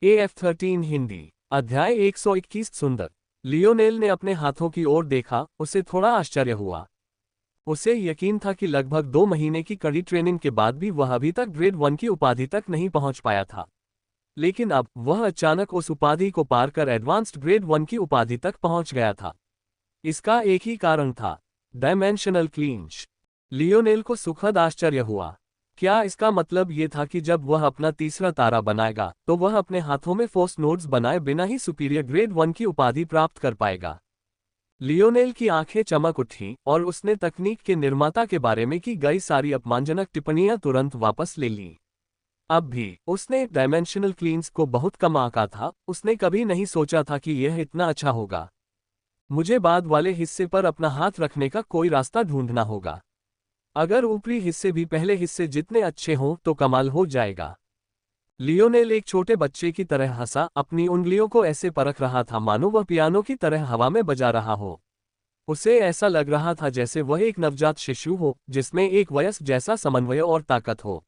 AF13 Hindi अध्याय 121 सुंदर। Lionel ने अपने हाथों की ओर देखा, उसे थोड़ा आश्चर्य हुआ। उसे यकीन था कि लगभग 2 महीने की कड़ी ट्रेनिंग के बाद भी वह अभी तक ग्रेड 1 की उपाधि तक नहीं पहुंच पाया था। लेकिन अब वह अचानक उस उपाधि को पार कर एडवांस्ड ग्रेड 1 की उपाधि तक पहुंच गया था। इसका एक ही कारण था, डायमेंशनल क्लींच। लियोनेल को सुखद आश्चर्य हुआ। क्या इसका मतलब ये था कि जब वह अपना तीसरा तारा बनाएगा तो वह अपने हाथों में फोर्स नोड्स बनाए बिना ही सुपीरियर ग्रेड 1 की उपाधि प्राप्त कर पाएगा? लियोनेल की आंखें चमक उठीं और उसने तकनीक के निर्माता के बारे में की गई सारी अपमानजनक टिप्पणियां तुरंत वापस ले लीं। अब भी उसने डायमेंशनल क्लींस को बहुत कम आंका था, उसने कभी नहीं सोचा था कि यह इतना अच्छा होगा। मुझे बाद वाले हिस्से पर अपना हाथ रखने का कोई रास्ता ढूंढना होगा। अगर ऊपरी हिस्से भी पहले हिस्से जितने अच्छे हों तो कमाल हो जाएगा। लियोनेल एक छोटे बच्चे की तरह हंसा, अपनी उंगलियों को ऐसे परख रहा था मानो वह पियानो की तरह हवा में बजा रहा हो। उसे ऐसा लग रहा था जैसे वह एक नवजात शिशु हो जिसमें एक वयस्क जैसा समन्वय और ताकत हो।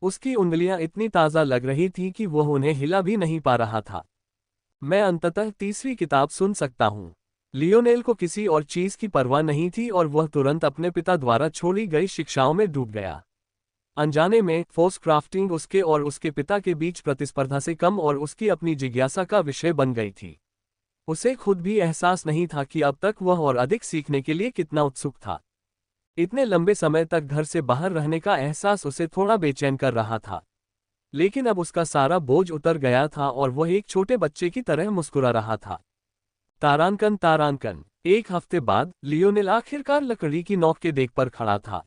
उसकी उंगलियां इतनी ताज़ा लग रही थीं कि वह उन्हें हिला भी नहीं पा रहा था। मैं अंततः तीसरी किताब सुन सकता हूँ। लियोनेल को किसी और चीज की परवाह नहीं थी और वह तुरंत अपने पिता द्वारा छोड़ी गई शिक्षाओं में डूब गया। अनजाने में फोर्स क्राफ्टिंग उसके और उसके पिता के बीच प्रतिस्पर्धा से कम और उसकी अपनी जिज्ञासा का विषय बन गई थी। उसे खुद भी एहसास नहीं था कि अब तक वह और अधिक सीखने के लिए कितना उत्सुक था। इतने लंबे समय तक घर से बाहर रहने का एहसास उसे थोड़ा बेचैन कर रहा था। लेकिन अब उसका सारा बोझ उतर गया था और वह एक छोटे बच्चे की तरह मुस्कुरा रहा था। तारांकन तारांकन। एक हफ्ते बाद लियोनेल आखिरकार लकड़ी की नोक के डेक पर खड़ा था।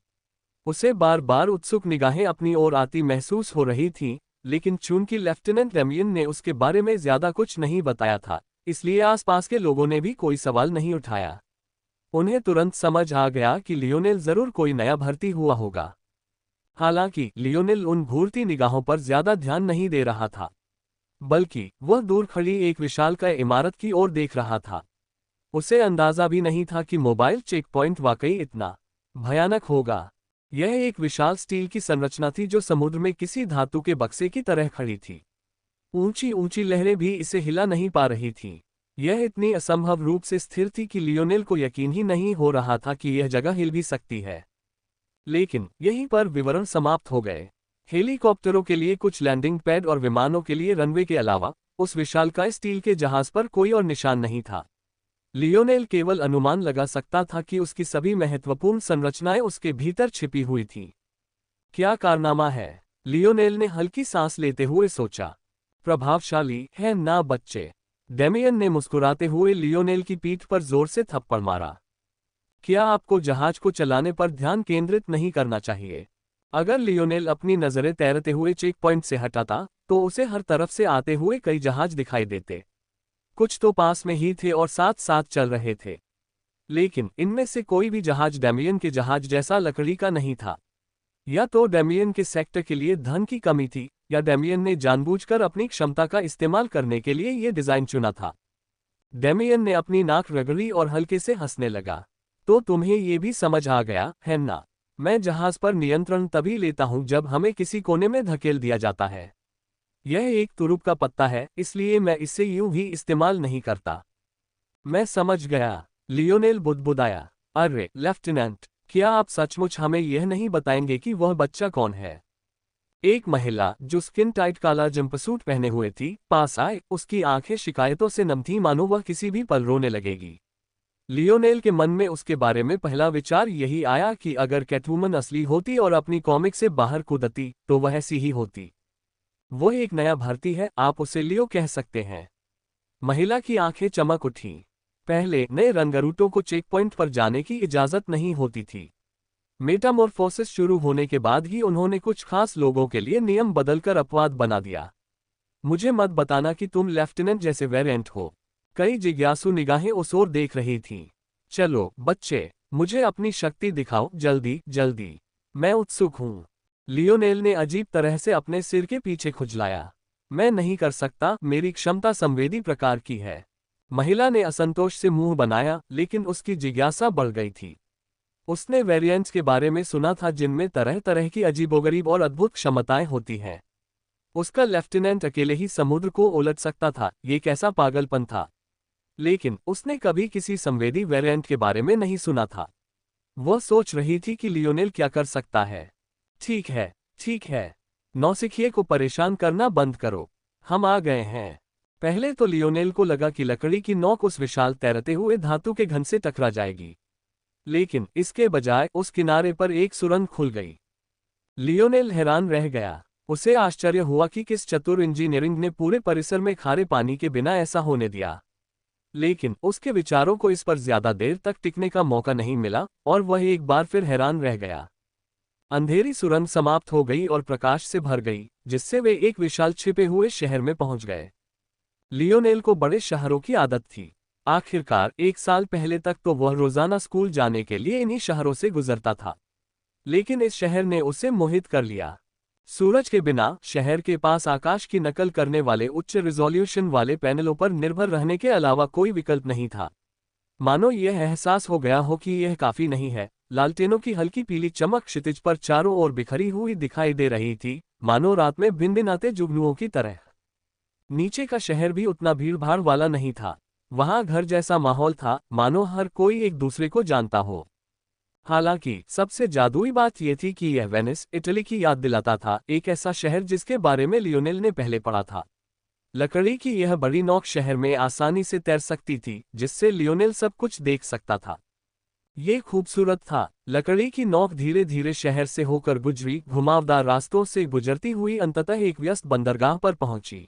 उसे बार बार उत्सुक निगाहें अपनी ओर आती महसूस हो रही थीं, लेकिन चूंकि लेफ्टिनेंट डेमियन ने उसके बारे में ज्यादा कुछ नहीं बताया था, इसलिए आसपास के लोगों ने भी कोई सवाल नहीं उठाया। उन्हें तुरंत समझ आ गया कि लियोनेल जरूर कोई नया भर्ती हुआ होगा। हालांकि लियोनेल उन घूरती निगाहों पर ज्यादा ध्यान नहीं दे रहा था, बल्कि वह दूर खड़ी एक विशालकाय इमारत की ओर देख रहा था। उसे अंदाजा भी नहीं था कि मोबाइल चेक पॉइंट वाकई इतना भयानक होगा। यह एक विशाल स्टील की संरचना थी जो समुद्र में किसी धातु के बक्से की तरह खड़ी थी। ऊंची ऊंची लहरें भी इसे हिला नहीं पा रही थीं। यह इतनी असंभव रूप से स्थिर थी कि लियोनेल को यकीन ही नहीं हो रहा था कि यह जगह हिल भी सकती है। लेकिन यहीं पर विवरण समाप्त हो गए। हेलीकॉप्टरों के लिए कुछ लैंडिंग पैड और विमानों के लिए रनवे के अलावा उस विशालकाय स्टील के जहाज पर कोई और निशान नहीं था। लियोनेल केवल अनुमान लगा सकता था कि उसकी सभी महत्वपूर्ण संरचनाएं उसके भीतर छिपी हुई थीं। क्या कारनामा है? लियोनेल ने हल्की सांस लेते हुए सोचा। प्रभावशाली है ना बच्चे? डेमियन ने मुस्कुराते हुए लियोनेल की पीठ पर जोर से थप्पड़ मारा। क्या आपको जहाज को चलाने पर ध्यान केंद्रित नहीं करना चाहिए? अगर लियोनेल अपनी नजरें तैरते हुए चेक पॉइंट से हटाता तो उसे हर तरफ से आते हुए कई जहाज दिखाई देते। कुछ तो पास में ही थे और साथ साथ चल रहे थे, लेकिन इनमें से कोई भी जहाज डेमियन के जहाज जैसा लकड़ी का नहीं था। या तो डेमियन के सेक्टर के लिए धन की कमी थी, या डेमियन ने जानबूझकर अपनी क्षमता का इस्तेमाल करने के लिए यह डिजाइन चुना था। डेमियन ने अपनी नाक रगड़ी और हल्के से हंसने लगा। तो तुम्हें यह भी समझ आ गया है ना? मैं जहाज पर नियंत्रण तभी लेता हूं जब हमें किसी कोने में धकेल दिया जाता है। यह एक तुरुप का पत्ता है, इसलिए मैं इसे यूं ही इस्तेमाल नहीं करता। मैं समझ गया, लियोनेल बुदबुदाया। अरे लेफ्टिनेंट, क्या आप सचमुच हमें यह नहीं बताएंगे कि वह बच्चा कौन है? एक महिला जो स्किन टाइट काला जंपसूट पहने हुए थी पास आए, उसकी आंखें शिकायतों से नम थीं मानो वह किसी भी पल रोने लगेगी। लियोनेल के मन में उसके बारे में पहला विचार यही आया कि अगर कैटवुमन असली होती और अपनी कॉमिक से बाहर कूदती तो वह ऐसी ही होती। वो एक नया भर्ती है, आप उसे लियो कह सकते हैं। महिला की आंखें चमक उठीं। पहले नए रंगरूटों को चेक पॉइंट पर जाने की इजाजत नहीं होती थी। मेटामॉर्फोसिस शुरू होने के बाद ही उन्होंने कुछ खास लोगों के लिए नियम बदलकर अपवाद बना दिया। मुझे मत बताना कि तुम लेफ्टिनेंट जैसे वेरिएंट हो। कई जिज्ञासु निगाहें उस ओर देख रही थीं। चलो बच्चे, मुझे अपनी शक्ति दिखाओ, जल्दी जल्दी। मैं उत्सुक हूं। लियोनेल ने अजीब तरह से अपने सिर के पीछे खुजलाया। मैं नहीं कर सकता, मेरी क्षमता संवेदी प्रकार की है। महिला ने असंतोष से मुंह बनाया, लेकिन उसकी जिज्ञासा बढ़ गई थी। उसने वेरिएंट्स के बारे में सुना था जिनमें तरह तरह की अजीबोगरीब और अद्भुत क्षमताएं होती हैं। उसका लेफ्टिनेंट अकेले ही समुद्र को उलट सकता था, ये कैसा पागलपन था। लेकिन उसने कभी किसी संवेदी वेरिएंट के बारे में नहीं सुना था। वह सोच रही थी कि लियोनेल क्या कर सकता है। ठीक है, ठीक है, नौसिखिए को परेशान करना बंद करो, हम आ गए हैं। पहले तो लियोनेल को लगा कि लकड़ी की नोक उस विशाल तैरते हुए धातु के घन से टकरा जाएगी, लेकिन इसके बजाय उस किनारे पर एक सुरंग खुल गई। लियोनेल हैरान रह गया। उसे आश्चर्य हुआ कि किस चतुर इंजीनियरिंग ने पूरे परिसर में खारे पानी के बिना ऐसा होने दिया। लेकिन उसके विचारों को इस पर ज्यादा देर तक टिकने का मौका नहीं मिला और वह एक बार फिर हैरान रह गया। अंधेरी सुरंग समाप्त हो गई और प्रकाश से भर गई, जिससे वे एक विशाल छिपे हुए शहर में पहुंच गए। लियोनेल को बड़े शहरों की आदत थी। आखिरकार 1 साल पहले तक तो वह रोजाना स्कूल जाने के लिए इन्हीं शहरों से गुजरता था, लेकिन इस शहर ने उसे मोहित कर लिया। सूरज के बिना शहर के पास आकाश की नकल करने वाले उच्च रिजोल्यूशन वाले पैनलों पर निर्भर रहने के अलावा कोई विकल्प नहीं था। मानो यह एहसास हो गया हो कि यह काफी नहीं है। लालटेनों की हल्की पीली चमक क्षितिज पर चारों ओर बिखरी हुई दिखाई दे रही थी, मानो रात में भिनभिनाते जुगनुओं की तरह। नीचे का शहर भी उतना भीड़भाड़ वाला नहीं था। वहां घर जैसा माहौल था, मानो हर कोई एक दूसरे को जानता हो। हालांकि सबसे जादुई बात यह थी कि यह वेनिस, इटली की याद दिलाता था, एक ऐसा शहर जिसके बारे में लियोनेल ने पहले पढ़ा था। लकड़ी की यह बड़ी नौक शहर में आसानी से तैर सकती थी, जिससे लियोनेल सब कुछ देख सकता था। ये खूबसूरत था। लकड़ी की नौक धीरे धीरे शहर से होकर गुजरी, घुमावदार रास्तों से गुजरती हुई अंततः एक व्यस्त बंदरगाह पर पहुंची।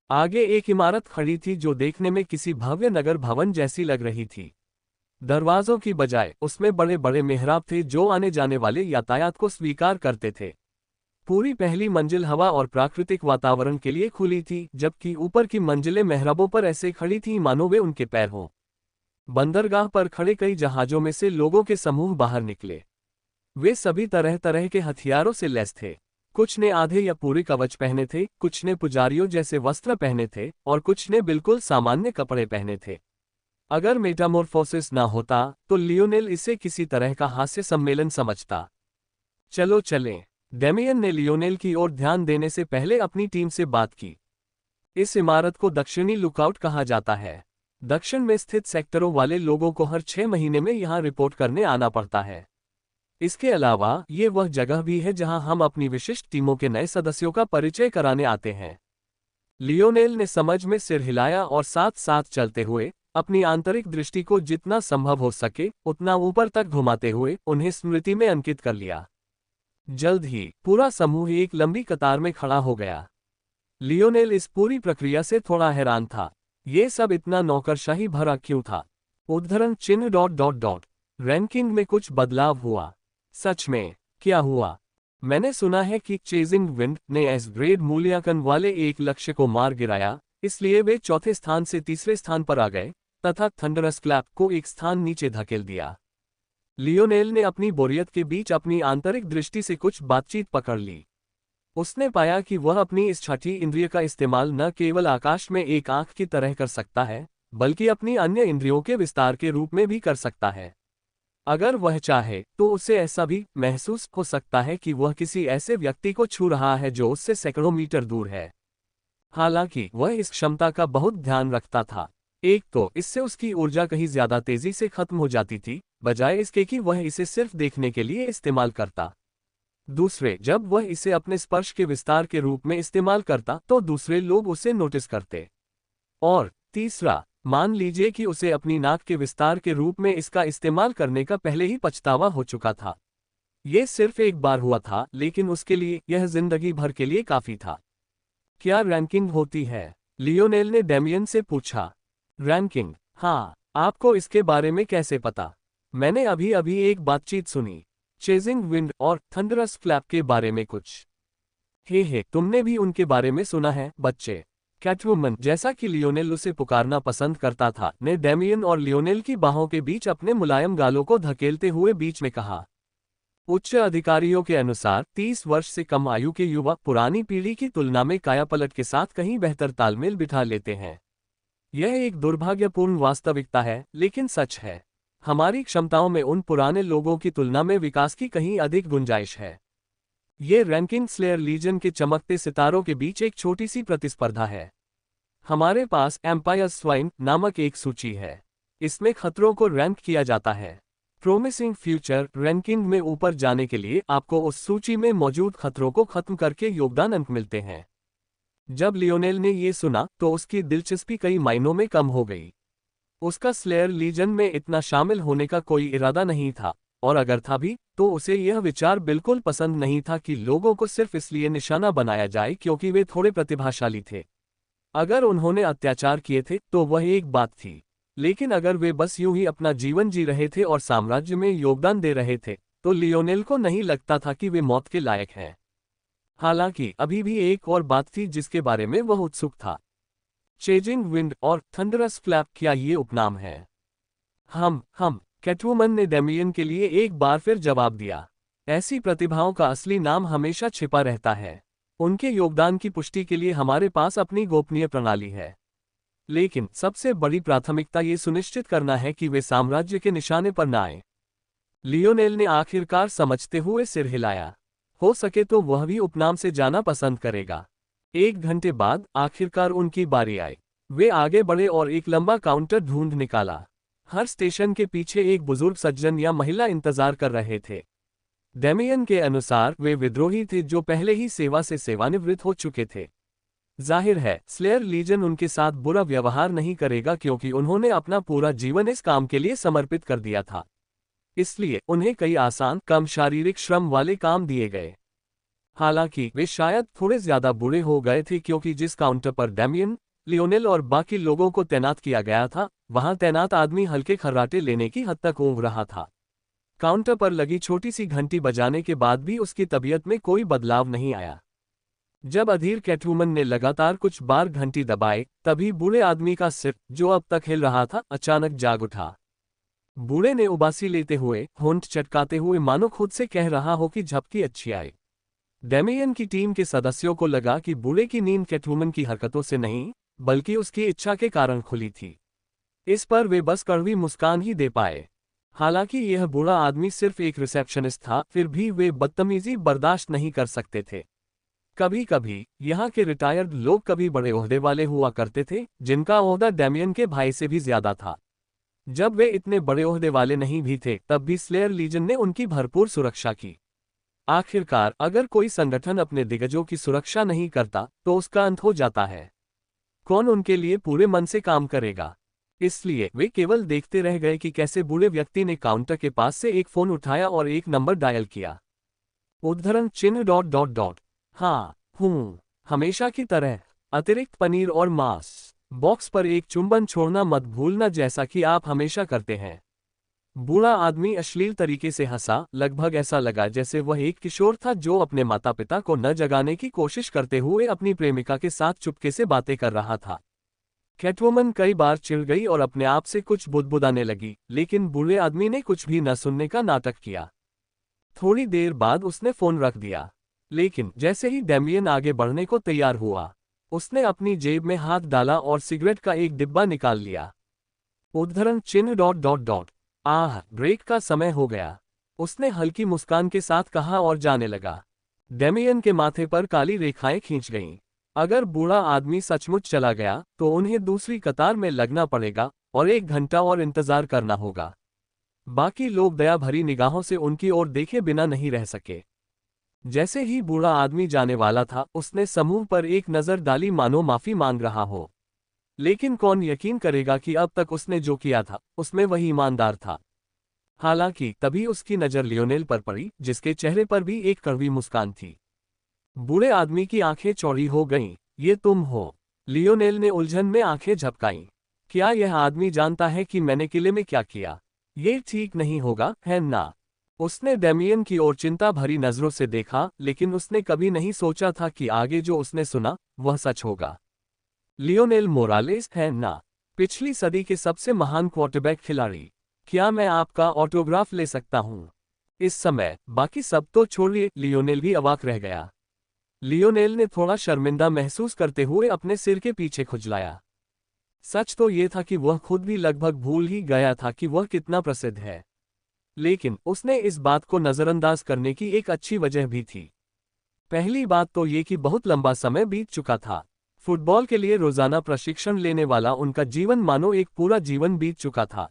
आगे एक इमारत खड़ी थी जो देखने में किसी भव्य नगर भवन जैसी लग रही थी। दरवाजों की बजाय उसमें बड़े बड़े मेहराब थे जो आने जाने वाले यातायात को स्वीकार करते थे। पूरी पहली मंजिल हवा और प्राकृतिक वातावरण के लिए खुली थी, जबकि ऊपर की मंजिलें मेहराबों पर ऐसे खड़ी थीं मानो वे उनके पैर हों। बंदरगाह पर खड़े कई जहाजों में से लोगों के समूह बाहर निकले। वे सभी तरह तरह के हथियारों से लैस थे। कुछ ने आधे या पूरे कवच पहने थे, कुछ ने पुजारियों जैसे वस्त्र पहने थे और कुछ ने बिल्कुल सामान्य कपड़े पहने थे। अगर मेटामॉर्फोसिस ना होता तो लियोनेल इसे किसी तरह का हास्य सम्मेलन समझता। चलो चलें। डेमियन ने लियोनेल की ओर ध्यान देने से पहले अपनी टीम से बात की। इस इमारत को दक्षिणी लुकआउट कहा जाता है। दक्षिण में स्थित सेक्टरों वाले लोगों को हर 6 महीने में यहां रिपोर्ट करने आना पड़ता है। इसके अलावा ये वह जगह भी है जहां हम अपनी विशिष्ट टीमों के नए सदस्यों का परिचय कराने आते हैं। लियोनेल ने समझ में सिर हिलाया और साथ साथ चलते हुए अपनी आंतरिक दृष्टि को जितना संभव हो सके उतना ऊपर तक घुमाते हुए उन्हें स्मृति में अंकित कर लिया। जल्द ही पूरा समूह एक लंबी कतार में खड़ा हो गया। लियोनेल इस पूरी प्रक्रिया से थोड़ा हैरान था। ये सब इतना नौकरशाही भरा क्यों था? उद्धरण चिन्ह ... रैंकिंग में कुछ बदलाव हुआ। सच में क्या हुआ? मैंने सुना है कि चेजिंग विंड ने एस ग्रेड मूल्यांकन वाले एक लक्ष्य को मार गिराया, इसलिए वे चौथे स्थान से तीसरे स्थान पर आ गए तथा थंडरस क्लैप को एक स्थान नीचे धकेल दिया। लियोनेल ने अपनी बोरियत के बीच अपनी आंतरिक दृष्टि से कुछ बातचीत पकड़ ली। उसने पाया कि वह अपनी इस छठी इंद्रिय का इस्तेमाल न केवल आकाश में एक आंख की तरह कर सकता है, बल्कि अपनी अन्य इंद्रियों के विस्तार के रूप में भी कर सकता है। अगर वह चाहे तो उसे ऐसा भी महसूस हो सकता है कि वह किसी ऐसे व्यक्ति को छू रहा है जो उससे सैकड़ों मीटर दूर है। हालांकि वह इस क्षमता का बहुत ध्यान रखता था। एक तो इससे उसकी ऊर्जा कहीं ज्यादा तेजी से खत्म हो जाती थी, बजाय इसके कि वह इसे सिर्फ देखने के लिए इस्तेमाल करता। दूसरे, जब वह इसे अपने स्पर्श के विस्तार के रूप में इस्तेमाल करता तो दूसरे लोग उसे नोटिस करते। और तीसरा, मान लीजिए कि उसे अपनी नाक के विस्तार के रूप में इसका इस्तेमाल करने का पहले ही पछतावा हो चुका था। यह सिर्फ एक बार हुआ था, लेकिन उसके लिए यह जिंदगी भर के लिए काफी था। क्या रैंकिंग होती है? लियोनेल ने डेमियन से पूछा। रैंकिंग? हाँ। आपको इसके बारे में कैसे पता? मैंने अभी अभी एक बातचीत सुनी। चेजिंग विंड और थंडरस क्लैप के बारे में कुछ। हे, तुमने भी उनके बारे में सुना है, बच्चे? कैटवुमन, जैसा कि लियोनेल उसे पुकारना पसंद करता था, ने डेमियन और लियोनेल की बाहों के बीच अपने मुलायम गालों को धकेलते हुए बीच में कहा। उच्च अधिकारियों के अनुसार 30 वर्ष से कम आयु के युवा पुरानी पीढ़ी की तुलना में कायापलट के साथ कहीं बेहतर तालमेल बिठा लेते हैं। यह एक दुर्भाग्यपूर्ण वास्तविकता है, लेकिन सच है। हमारी क्षमताओं में उन पुराने लोगों की तुलना में विकास की कहीं अधिक गुंजाइश है। ये रैंकिंग स्लेयर लीजन के चमकते सितारों के बीच एक छोटी सी प्रतिस्पर्धा है। हमारे पास एम्पायर स्वाइन नामक एक सूची है। इसमें खतरों को रैंक किया जाता है। प्रोमिसिंग फ्यूचर रैंकिंग में ऊपर जाने के लिए आपको उस सूची में मौजूद खतरों को खत्म करके योगदान अंक मिलते हैं। जब लियोनेल ने ये सुना तो उसकी दिलचस्पी कई मायनों में कम हो गई। उसका स्लेयर लीजन में इतना शामिल होने का कोई इरादा नहीं था, और अगर था भी तो उसे यह विचार बिल्कुल पसंद नहीं था कि लोगों को सिर्फ इसलिए निशाना बनाया जाए क्योंकि वे थोड़े प्रतिभाशाली थे। अगर उन्होंने अत्याचार किए थे तो वह एक बात थी, लेकिन अगर वे बस यूं ही अपना जीवन जी रहे थे और साम्राज्य में योगदान दे रहे थे तो लियोनेल को नहीं लगता था कि वे मौत के लायक हैं। हालांकि अभी भी एक और बात थी जिसके बारे में वह उत्सुक था। चेजिंग विंड और थंडरस फ्लैप, क्या ये उपनाम है? हम कैटवुमन ने डेमियन के लिए एक बार फिर जवाब दिया। ऐसी प्रतिभाओं का असली नाम हमेशा छिपा रहता है। उनके योगदान की पुष्टि के लिए हमारे पास अपनी गोपनीय प्रणाली है, लेकिन सबसे बड़ी प्राथमिकता ये सुनिश्चित करना है कि वे साम्राज्य के निशाने पर न आए। लियोनेल ने आखिरकार समझते हुए सिर हिलाया। हो सके तो वह भी उपनाम से जाना पसंद करेगा। 1 घंटे बाद आखिरकार उनकी बारी आई। वे आगे बढ़े और एक लंबा काउंटर ढूंढ निकाला। हर स्टेशन के पीछे एक बुजुर्ग सज्जन या महिला इंतजार कर रहे थे। डेमियन के अनुसार वे विद्रोही थे जो पहले ही सेवा से सेवानिवृत्त हो चुके थे। जाहिर है स्लेयर लीजन उनके साथ बुरा व्यवहार नहीं करेगा क्योंकि उन्होंने अपना पूरा जीवन इस काम के लिए समर्पित कर दिया था। इसलिए उन्हें कई आसान, कम शारीरिक श्रम वाले काम दिए गए। हालांकि वे शायद थोड़े ज्यादा बुरे हो गए थे क्योंकि जिस काउंटर पर डेमियन, लियोनेल और बाकी लोगों को तैनात किया गया था, वहां तैनात आदमी हल्के खर्राटे लेने की हद तक ऊँघ रहा था। काउंटर पर लगी छोटी सी घंटी बजाने के बाद भी उसकी तबीयत में कोई बदलाव नहीं आया। जब अधीर कैटवुमन ने लगातार कुछ बार घंटी दबाए, तभी बूढ़े आदमी का सिर, जो अब तक हिल रहा था, अचानक जाग उठा। बूढ़े ने उबासी लेते हुए, होंठ चटकाते हुए मानो खुद से कह रहा हो कि झपकी अच्छी आई। डेमियन की टीम के सदस्यों को लगा कि बूढ़े की नींद कैटवुमन की हरकतों से नहीं, बल्कि उसकी इच्छा के कारण खुली थी। इस पर वे बस कड़वी मुस्कान ही दे पाए। हालांकि यह बूढ़ा आदमी सिर्फ एक रिसेप्शनिस्ट था, फिर भी वे बदतमीजी बर्दाश्त नहीं कर सकते थे। कभी कभी यहाँ के रिटायर्ड लोग कभी बड़े ओहदे वाले हुआ करते थे, जिनका ओहदा डेमियन के भाई से भी ज्यादा था। जब वे इतने बड़े ओहदे वाले नहीं भी थे, तब भी स्लेयर लीजन ने उनकी भरपूर सुरक्षा की। आखिरकार अगर कोई संगठन अपने दिग्गजों की सुरक्षा नहीं करता तो उसका अंत हो जाता है। कौन उनके लिए पूरे मन से काम करेगा? इसलिए वे केवल देखते रह गए कि कैसे बूढ़े व्यक्ति ने काउंटर के पास से एक फोन उठाया और एक नंबर डायल किया। उद्धरण चिन्ह ... हाँ, हमेशा की तरह, अतिरिक्त पनीर और मांस। बॉक्स पर एक चुंबन छोड़ना मत भूलना, जैसा कि आप हमेशा करते हैं। बूढ़ा आदमी अश्लील तरीके से हंसा, लगभग ऐसा लगा जैसे वह एक किशोर था जो अपने माता पिता को न जगाने की कोशिश करते हुए अपनी प्रेमिका के साथ चुपके से बातें कर रहा था। कैटवुमन कई बार चिढ़ गई और अपने आप से कुछ बुदबुदाने लगी, लेकिन बूढ़े आदमी ने कुछ भी न सुनने का नाटक किया। थोड़ी देर बाद उसने फोन रख दिया, लेकिन जैसे ही डेमियन आगे बढ़ने को तैयार हुआ, उसने अपनी जेब में हाथ डाला और सिगरेट का एक डिब्बा निकाल लिया। उद्धरण चिन्ह ... आह, ब्रेक का समय हो गया, उसने हल्की मुस्कान के साथ कहा और जाने लगा। डेमियन के माथे पर काली रेखाएं खींच गईं। अगर बूढ़ा आदमी सचमुच चला गया तो उन्हें दूसरी कतार में लगना पड़ेगा और 1 घंटा और इंतजार करना होगा। बाकी लोग दया भरी निगाहों से उनकी ओर देखे बिना नहीं रह सके। जैसे ही बूढ़ा आदमी जाने वाला था, उसने समूह पर एक नजर डाली मानो माफी मांग रहा हो। लेकिन कौन यकीन करेगा कि अब तक उसने जो किया था उसमें वही ईमानदार था। हालांकि तभी उसकी नजर लियोनेल पर पड़ी, जिसके चेहरे पर भी एक कड़वी मुस्कान थी। बूढ़े आदमी की आंखें चौड़ी हो गईं। ये तुम हो? लियोनेल ने उलझन में आंखें झपकाईं। क्या यह आदमी जानता है कि मैंने किले में क्या किया? ये ठीक नहीं होगा, है ना? उसने डेमियन की ओर चिंता भरी नजरों से देखा, लेकिन उसने कभी नहीं सोचा था कि आगे जो उसने सुना वह सच होगा। लियोनेल मोरालेस, है ना? पिछली सदी के सबसे महान क्वार्टरबैक खिलाड़ी। क्या मैं आपका ऑटोग्राफ ले सकता हूं? इस समय बाकी सब तो छोड़िए, लियोनेल भी अवाक रह गया। लियोनेल ने थोड़ा शर्मिंदा महसूस करते हुए अपने सिर के पीछे खुजलाया। सच तो ये था कि वह खुद भी लगभग भूल ही गया था कि वह कितना प्रसिद्ध है, लेकिन उसने इस बात को नजरअंदाज करने की एक अच्छी वजह भी थी। पहली बात तो ये कि बहुत लंबा समय बीत चुका था। फुटबॉल के लिए रोजाना प्रशिक्षण लेने वाला उनका जीवन मानो एक पूरा जीवन बीत चुका था।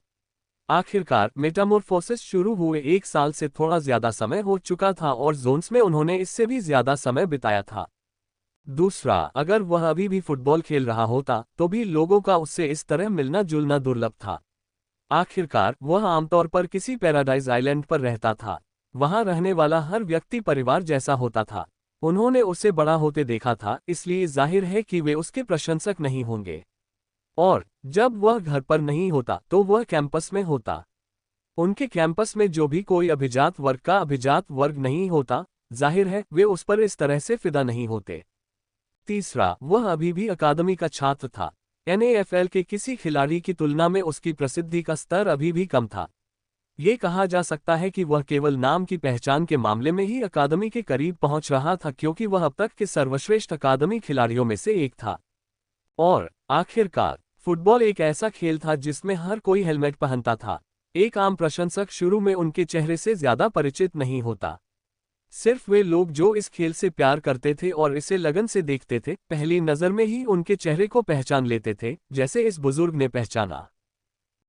आखिरकार मेटामॉर्फोसिस शुरू हुए 1 साल से थोड़ा ज्यादा समय हो चुका था और जोन्स में उन्होंने इससे भी ज्यादा समय बिताया था। दूसरा, अगर वह अभी भी फुटबॉल खेल रहा होता तो भी लोगों का उससे इस तरह मिलना जुलना दुर्लभ था। आखिरकार वह आमतौर पर किसी पैराडाइज आइलैंड पर रहता था। वहां रहने वाला हर व्यक्ति परिवार जैसा होता था। उन्होंने उसे बड़ा होते देखा था, इसलिए जाहिर है कि वे उसके प्रशंसक नहीं होंगे। और जब वह घर पर नहीं होता तो वह कैंपस में होता। उनके कैंपस में जो भी कोई अभिजात वर्ग का अभिजात वर्ग नहीं होता, जाहिर है वे उस पर इस तरह से फिदा नहीं होते। तीसरा, वह अभी भी अकादमी का छात्र था। एनएएफएल के किसी खिलाड़ी की तुलना में उसकी प्रसिद्धि का स्तर अभी भी कम था। ये कहा जा सकता है कि वह केवल नाम की पहचान के मामले में ही अकादमी के करीब पहुंच रहा था, क्योंकि वह अब तक के सर्वश्रेष्ठ अकादमी खिलाड़ियों में से एक था। और आखिरकार फुटबॉल एक ऐसा खेल था जिसमें हर कोई हेलमेट पहनता था। एक आम प्रशंसक शुरू में उनके चेहरे से ज्यादा परिचित नहीं होता। सिर्फ वे लोग जो इस खेल से प्यार करते थे और इसे लगन से देखते थे, पहली नजर में ही उनके चेहरे को पहचान लेते थे, जैसे इस बुजुर्ग ने पहचाना।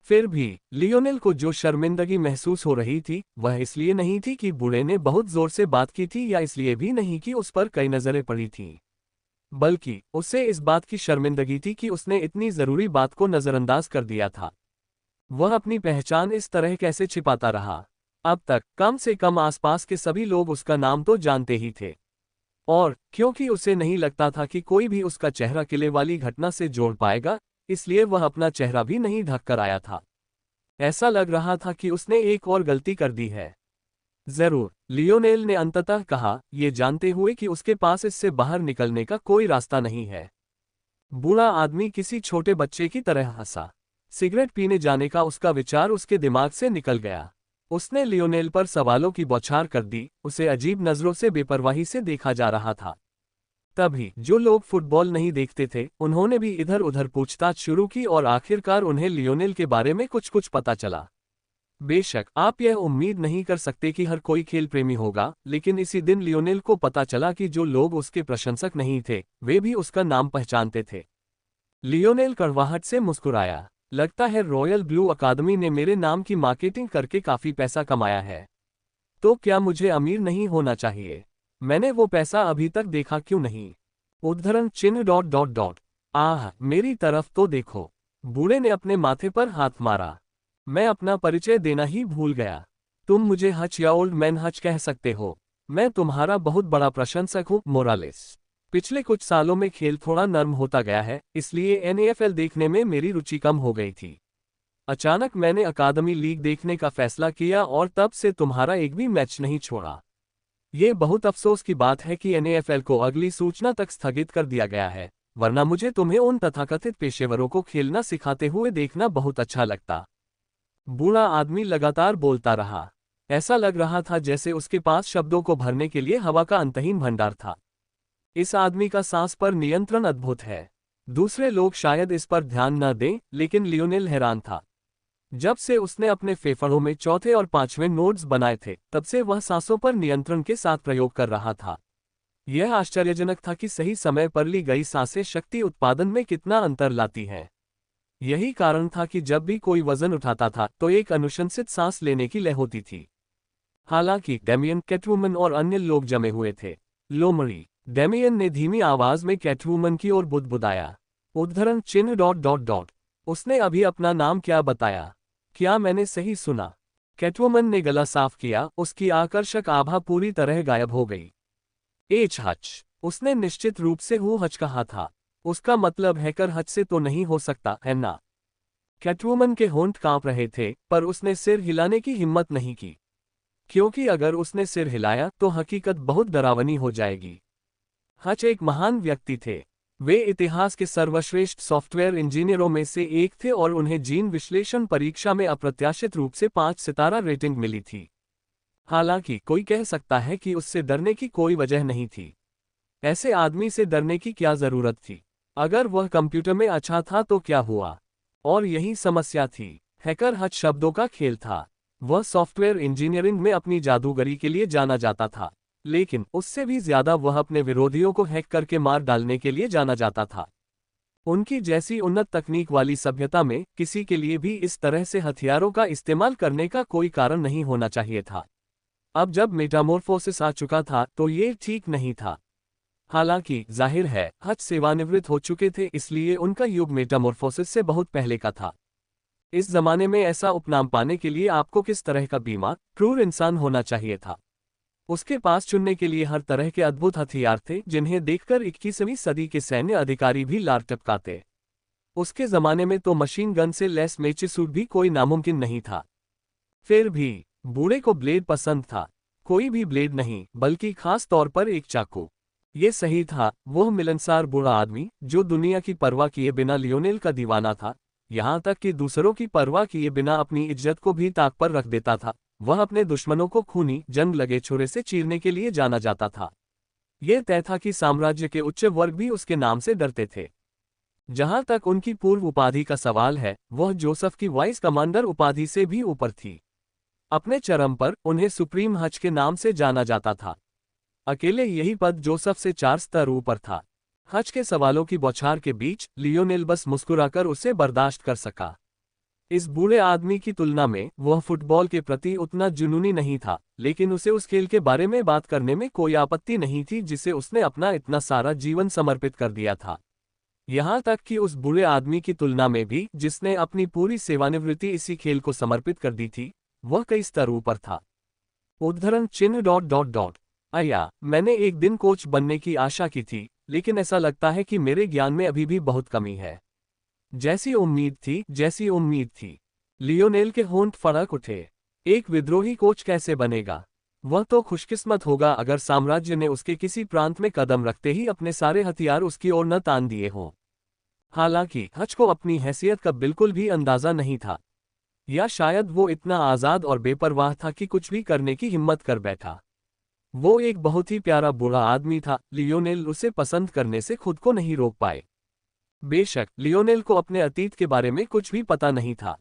फिर भी लियोनेल को जो शर्मिंदगी महसूस हो रही थी, वह इसलिए नहीं थी कि बूढ़े ने बहुत जोर से बात की थी, या इसलिए भी नहीं कि उस पर कई नजरें पड़ी थीं। बल्कि उसे इस बात की शर्मिंदगी थी कि उसने इतनी जरूरी बात को नजरअंदाज कर दिया था। वह अपनी पहचान इस तरह कैसे छिपाता रहा? अब तक कम से कम आसपास के सभी लोग उसका नाम तो जानते ही थे। और क्योंकि उसे नहीं लगता था कि कोई भी उसका चेहरा किले वाली घटना से जोड़ पाएगा, इसलिए वह अपना चेहरा भी नहीं ढक कर आया था। ऐसा लग रहा था कि उसने एक और गलती कर दी है। जरूर, लियोनेल ने अंततः कहा, ये जानते हुए कि उसके पास इससे बाहर निकलने का कोई रास्ता नहीं है। बूढ़ा आदमी किसी छोटे बच्चे की तरह हंसा। सिगरेट पीने जाने का उसका विचार उसके दिमाग से निकल गया। उसने लियोनेल पर सवालों की बौछार कर दी। उसे अजीब नजरों से बेपरवाही से देखा जा रहा था। तभी जो लोग फुटबॉल नहीं देखते थे, उन्होंने भी इधर उधर पूछताछ शुरू की और आखिरकार उन्हें लियोनेल के बारे में कुछ कुछ पता चला। बेशक आप यह उम्मीद नहीं कर सकते कि हर कोई खेल प्रेमी होगा, लेकिन इसी दिन लियोनेल को पता चला कि जो लोग उसके प्रशंसक नहीं थे, वे भी उसका नाम पहचानते थे। लियोनेल कड़वाहट से मुस्कुराया। लगता है रॉयल ब्लू अकादमी ने मेरे नाम की मार्केटिंग करके काफी पैसा कमाया है। तो क्या मुझे अमीर नहीं होना चाहिए? मैंने वो पैसा अभी तक देखा क्यों नहीं? उद्धरण चिन्ह डॉट डॉट डॉट। आह, मेरी तरफ तो देखो। बूढ़े ने अपने माथे पर हाथ मारा। मैं अपना परिचय देना ही भूल गया। तुम मुझे हच या ओल्ड मैन हच कह सकते हो। मैं तुम्हारा बहुत बड़ा प्रशंसक हूँ, मोरालेस। पिछले कुछ सालों में खेल थोड़ा नर्म होता गया है, इसलिए एनएएफएल देखने में मेरी रुचि कम हो गई थी। अचानक मैंने अकादमी लीग देखने का फैसला किया और तब से तुम्हारा एक भी मैच नहीं छोड़ा। ये बहुत अफसोस की बात है कि एनएएफएल को अगली सूचना तक स्थगित कर दिया गया है, वरना मुझे तुम्हें उन तथाकथित पेशेवरों को खेलना सिखाते हुए देखना बहुत अच्छा लगता। बूढ़ा आदमी लगातार बोलता रहा। ऐसा लग रहा था जैसे उसके पास शब्दों को भरने के लिए हवा का अंतहीन भंडार था। इस आदमी का सांस पर नियंत्रण अद्भुत है। दूसरे लोग शायद इस पर ध्यान न दें, लेकिन लियोनेल हैरान था। जब से उसने अपने फेफड़ों में चौथे और पांचवें नोड्स बनाए थे, तब से वह सांसों पर नियंत्रण के साथ प्रयोग कर रहा था। यह आश्चर्यजनक था कि सही समय पर ली गई सांसें शक्ति उत्पादन में कितना अंतर लाती हैं। यही कारण था कि जब भी कोई वजन उठाता था तो एक अनुशंसित सांस लेने की लय होती थी। हालांकि डेमियन, कैटवुमन और अन्य लोग जमे हुए थे। लोमड़ी। डेमियन ने धीमी आवाज में कैटवुमन की ओर बुदबुदाया। उद्धरण चिन्ह डॉट डॉट डॉट। उसने अभी अपना नाम क्या बताया? क्या मैंने सही सुना? कैटवुमन ने गला साफ किया। उसकी आकर्षक आभा पूरी तरह गायब हो गई। H Hutch. उसने निश्चित रूप से हु हच कहा था। उसका मतलब हैकर हच से तो नहीं हो सकता, है ना? कैटवुमन के होंठ कांप रहे थे, पर उसने सिर हिलाने की हिम्मत नहीं की, क्योंकि अगर उसने सिर हिलाया तो हकीकत बहुत डरावनी हो जाएगी। हच एक महान व्यक्ति थे। वे इतिहास के सर्वश्रेष्ठ सॉफ्टवेयर इंजीनियरों में से एक थे और उन्हें जीन विश्लेषण परीक्षा में अप्रत्याशित रूप से 5 सितारा रेटिंग मिली थी। हालांकि कोई कह सकता है कि उससे डरने की कोई वजह नहीं थी। ऐसे आदमी से डरने की क्या जरूरत थी? अगर वह कंप्यूटर में अच्छा था तो क्या हुआ? और यही समस्या थी। हैकर हच शब्दों का खेल था। वह सॉफ्टवेयर इंजीनियरिंग में अपनी जादूगरी के लिए जाना जाता था। लेकिन उससे भी ज्यादा वह अपने विरोधियों को हैक करके मार डालने के लिए जाना जाता था। उनकी जैसी उन्नत तकनीक वाली सभ्यता में किसी के लिए भी इस तरह से हथियारों का इस्तेमाल करने का कोई कारण नहीं होना चाहिए था। अब जब मेटामॉर्फोसिस आ चुका था तो ये ठीक नहीं था। हालांकि जाहिर है हच सेवानिवृत्त हो चुके थे, इसलिए उनका युग मेटामॉर्फोसिस से बहुत पहले का था। इस जमाने में ऐसा उपनाम पाने के लिए आपको किस तरह का बीमार, क्रूर इंसान होना चाहिए था। उसके पास चुनने के लिए हर तरह के अद्भुत हथियार थे, जिन्हें देखकर 21वीं सदी के सैन्य अधिकारी भी लार टपकाते। उसके जमाने में तो मशीन गन से लैस मेचिसूट भी कोई नामुमकिन नहीं था। फिर भी बूढ़े को ब्लेड पसंद था। कोई भी ब्लेड नहीं, बल्कि खास तौर पर एक चाकू। ये सही था, वह मिलनसार बूढ़ा आदमी जो दुनिया की परवाह किए बिना लियोनेल का दीवाना था, यहाँ तक कि दूसरों की परवाह किए बिना अपनी इज्जत को भी ताक पर रख देता था। वह अपने दुश्मनों को खूनी जंग लगे छुरे से चीरने के लिए जाना जाता था। यह तय था कि साम्राज्य के उच्च वर्ग भी उसके नाम से डरते थे। जहां तक उनकी पूर्व उपाधि का सवाल है, वह जोसेफ की वाइस कमांडर उपाधि से भी ऊपर थी। अपने चरम पर उन्हें सुप्रीम हच के नाम से जाना जाता था। अकेले यही पद जोसेफ से 4 स्तर ऊपर था। हच के सवालों की बौछार के बीच लियोनेल बस मुस्कुराकर उसे बर्दाश्त कर सका। इस बूढ़े आदमी की तुलना में वह फुटबॉल के प्रति उतना जुनूनी नहीं था, लेकिन उसे उस खेल के बारे में बात करने में कोई आपत्ति नहीं थी जिसे उसने अपना इतना सारा जीवन समर्पित कर दिया था। यहाँ तक कि उस बूढ़े आदमी की तुलना में भी, जिसने अपनी पूरी सेवानिवृत्ति इसी खेल को समर्पित कर दी थी, वह कई स्तर ऊपर था। उद्धरण चिन्ह ... अया, मैंने एक दिन कोच बनने की आशा की थी, लेकिन ऐसा लगता है कि मेरे ज्ञान में अभी भी बहुत कमी है। जैसी उम्मीद थी। लियोनेल के होंठ फड़क उठे। एक विद्रोही कोच कैसे बनेगा? वह तो खुशकिस्मत होगा अगर साम्राज्य ने उसके किसी प्रांत में कदम रखते ही अपने सारे हथियार उसकी ओर न तान दिए हों। हालांकि हच को अपनी हैसियत का बिल्कुल भी अंदाजा नहीं था, या शायद वो इतना आज़ाद और बेपरवाह था कि कुछ भी करने की हिम्मत कर बैठा। वो एक बहुत ही प्यारा बूढ़ा आदमी था, लियोनेल उसे पसंद करने से खुद को नहीं रोक पाए। बेशक लियोनेल को अपने अतीत के बारे में कुछ भी पता नहीं था।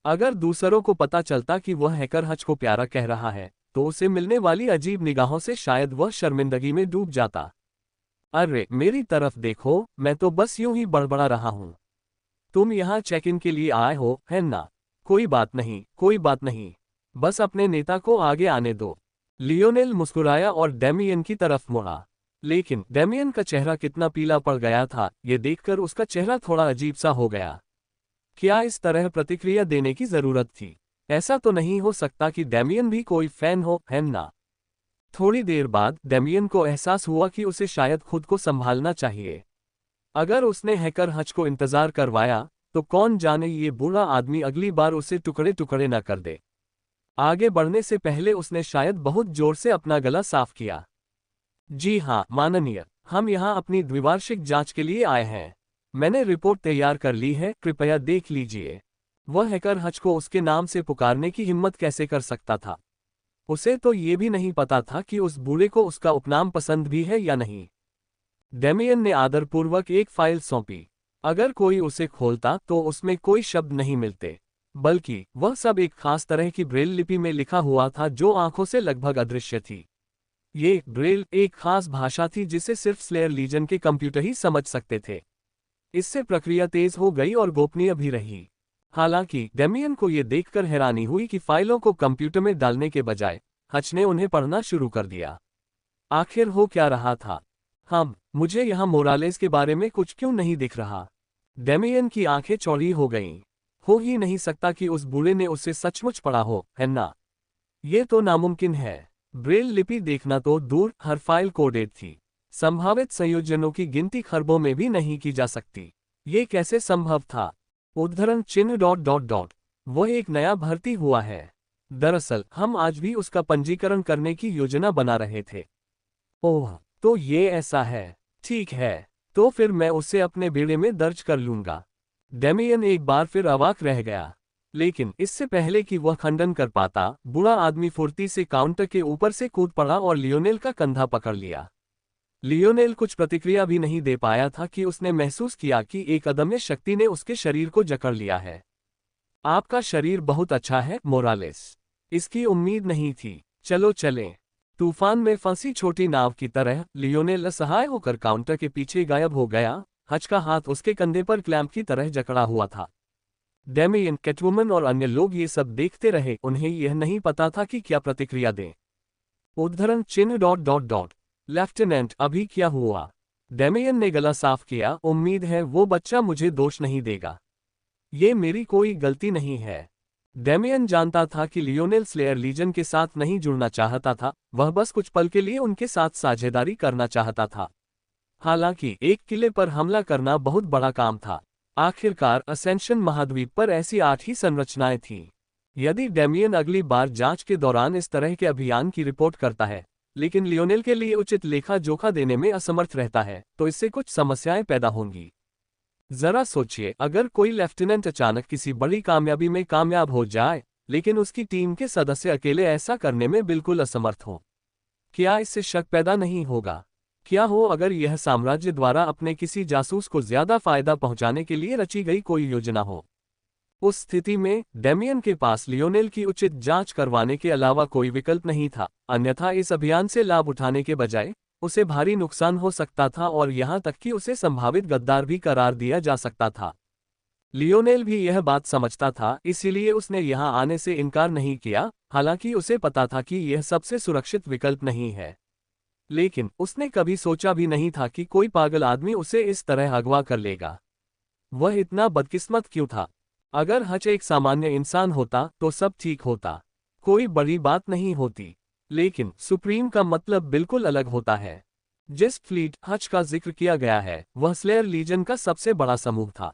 अगर दूसरों को पता चलता कि वह हैकर हच को प्यारा कह रहा है, तो उसे मिलने वाली अजीब निगाहों से शायद वह शर्मिंदगी में डूब जाता। अरे मेरी तरफ देखो, मैं तो बस यूं ही बड़बड़ा रहा हूं। तुम यहाँ चेक इन के लिए आए हो, है ना? कोई बात नहीं, बस अपने नेता को आगे आने दो। लियोनेल मुस्कुराया और डेमियन की तरफ मुड़ा। लेकिन डेमियन का चेहरा कितना पीला पड़ गया था, ये देखकर उसका चेहरा थोड़ा अजीब सा हो गया। क्या इस तरह प्रतिक्रिया देने की जरूरत थी? ऐसा तो नहीं हो सकता कि डेमियन भी कोई फैन हो, है ना? थोड़ी देर बाद डेमियन को एहसास हुआ कि उसे शायद खुद को संभालना चाहिए। अगर उसने हैकर हच को इंतजार करवाया, तो कौन जाने ये बूढ़ा आदमी अगली बार उसे टुकड़े टुकड़े न कर दे। आगे बढ़ने से पहले उसने शायद बहुत जोर से अपना गला साफ किया। जी हाँ माननीय, हम यहाँ अपनी द्विवार्षिक जांच के लिए आए हैं। मैंने रिपोर्ट तैयार कर ली है, कृपया देख लीजिए। वह हैकर हच को उसके नाम से पुकारने की हिम्मत कैसे कर सकता था? उसे तो ये भी नहीं पता था कि उस बूढ़े को उसका उपनाम पसंद भी है या नहीं। डेमियन ने आदरपूर्वक एक फाइल सौंपी। अगर कोई उसे खोलता तो उसमें कोई शब्द नहीं मिलते, बल्कि वह सब एक खास तरह की ब्रेल लिपि में लिखा हुआ था जो आंखों से लगभग अदृश्य थी। ये ब्रेल एक खास भाषा थी जिसे सिर्फ स्लेयर लीजन के कंप्यूटर ही समझ सकते थे। इससे प्रक्रिया तेज हो गई और गोपनीय भी रही। हालांकि डेमियन को यह देखकर हैरानी हुई कि फाइलों को कंप्यूटर में डालने के बजाय हच ने उन्हें पढ़ना शुरू कर दिया। आखिर हो क्या रहा था? मुझे यहाँ मोरालेस के बारे में कुछ क्यों नहीं दिख रहा? डेमियन की आंखें चौड़ी हो गईं। हो ही नहीं सकता कि उस बूढ़े ने उसे सचमुच पढ़ा हो, है ना? ये तो नामुमकिन है। ब्रेल लिपि देखना तो दूर, हर फाइल कोडेड थी। संभावित संयोजनों की गिनती खरबों में भी नहीं की जा सकती। ये कैसे संभव था? उद्धरण चिन्ह ... वह एक नया भर्ती हुआ है। दरअसल हम आज भी उसका पंजीकरण करने की योजना बना रहे थे। ओह, तो ये ऐसा है। ठीक है, तो फिर मैं उसे अपने बेड़े में दर्ज कर लूंगा। डेमियन एक बार फिर अवाक रह गया। लेकिन इससे पहले कि वह खंडन कर पाता, बूढ़ा आदमी फुर्ती से काउंटर के ऊपर से कूद पड़ा और लियोनेल का कंधा पकड़ लिया। लियोनेल कुछ प्रतिक्रिया भी नहीं दे पाया था कि उसने महसूस किया कि एक अदम्य शक्ति ने उसके शरीर को जकड़ लिया है। आपका शरीर बहुत अच्छा है, मोरालेस। इसकी उम्मीद नहीं थी। चलो चलें। तूफान में फंसी छोटी नाव की तरह लियोनेल असहाय होकर काउंटर के पीछे गायब हो गया। हच का हाथ उसके कंधे पर क्लैंप की तरह जकड़ा हुआ था। डेमियन, कैटवुमन और अन्य लोग ये सब देखते रहे। उन्हें यह नहीं पता था कि क्या प्रतिक्रिया दें। उद्धरण चिन्ह ... लेफ्टिनेंट, अभी क्या हुआ? डेमियन ने गला साफ किया। उम्मीद है वो बच्चा मुझे दोष नहीं देगा। ये मेरी कोई गलती नहीं है। डेमियन जानता था कि लियोनेल स्लेयर लीजन के साथ नहीं जुड़ना चाहता था, वह बस कुछ पल के लिए उनके साथ साझेदारी करना चाहता था। हालांकि एक किले पर हमला करना बहुत बड़ा काम था। आखिरकार असेंशन महाद्वीप पर ऐसी 8 ही संरचनाएं थीं। यदि डेमियन अगली बार जांच के दौरान इस तरह के अभियान की रिपोर्ट करता है, लेकिन लियोनेल के लिए उचित लेखा जोखा देने में असमर्थ रहता है, तो इससे कुछ समस्याएं पैदा होंगी। जरा सोचिए, अगर कोई लेफ्टिनेंट अचानक किसी बड़ी कामयाबी में कामयाब हो जाए, लेकिन उसकी टीम के सदस्य अकेले ऐसा करने में बिल्कुल असमर्थ हों। क्या इससे शक पैदा नहीं होगा? क्या हो अगर यह साम्राज्य द्वारा अपने किसी जासूस को ज्यादा फायदा पहुंचाने के लिए रची गई कोई योजना हो? उस स्थिति में डेमियन के पास लियोनेल की उचित जांच करवाने के अलावा कोई विकल्प नहीं था, अन्यथा इस अभियान से लाभ उठाने के बजाय उसे भारी नुकसान हो सकता था और यहां तक कि उसे संभावित गद्दार भी करार दिया जा सकता था। लियोनेल भी यह बात समझता था, इसीलिए उसने यहां आने से इनकार नहीं किया, हालांकि उसे पता था कि यह सबसे सुरक्षित विकल्प नहीं है। लेकिन उसने कभी सोचा भी नहीं था कि कोई पागल आदमी उसे इस तरह अगवा कर लेगा। वह इतना बदकिस्मत क्यों था? अगर हच एक सामान्य इंसान होता तो सब ठीक होता, कोई बड़ी बात नहीं होती। लेकिन सुप्रीम का मतलब बिल्कुल अलग होता है। जिस फ्लीट हच का जिक्र किया गया है, वह स्लेयर लीजन का सबसे बड़ा समूह था।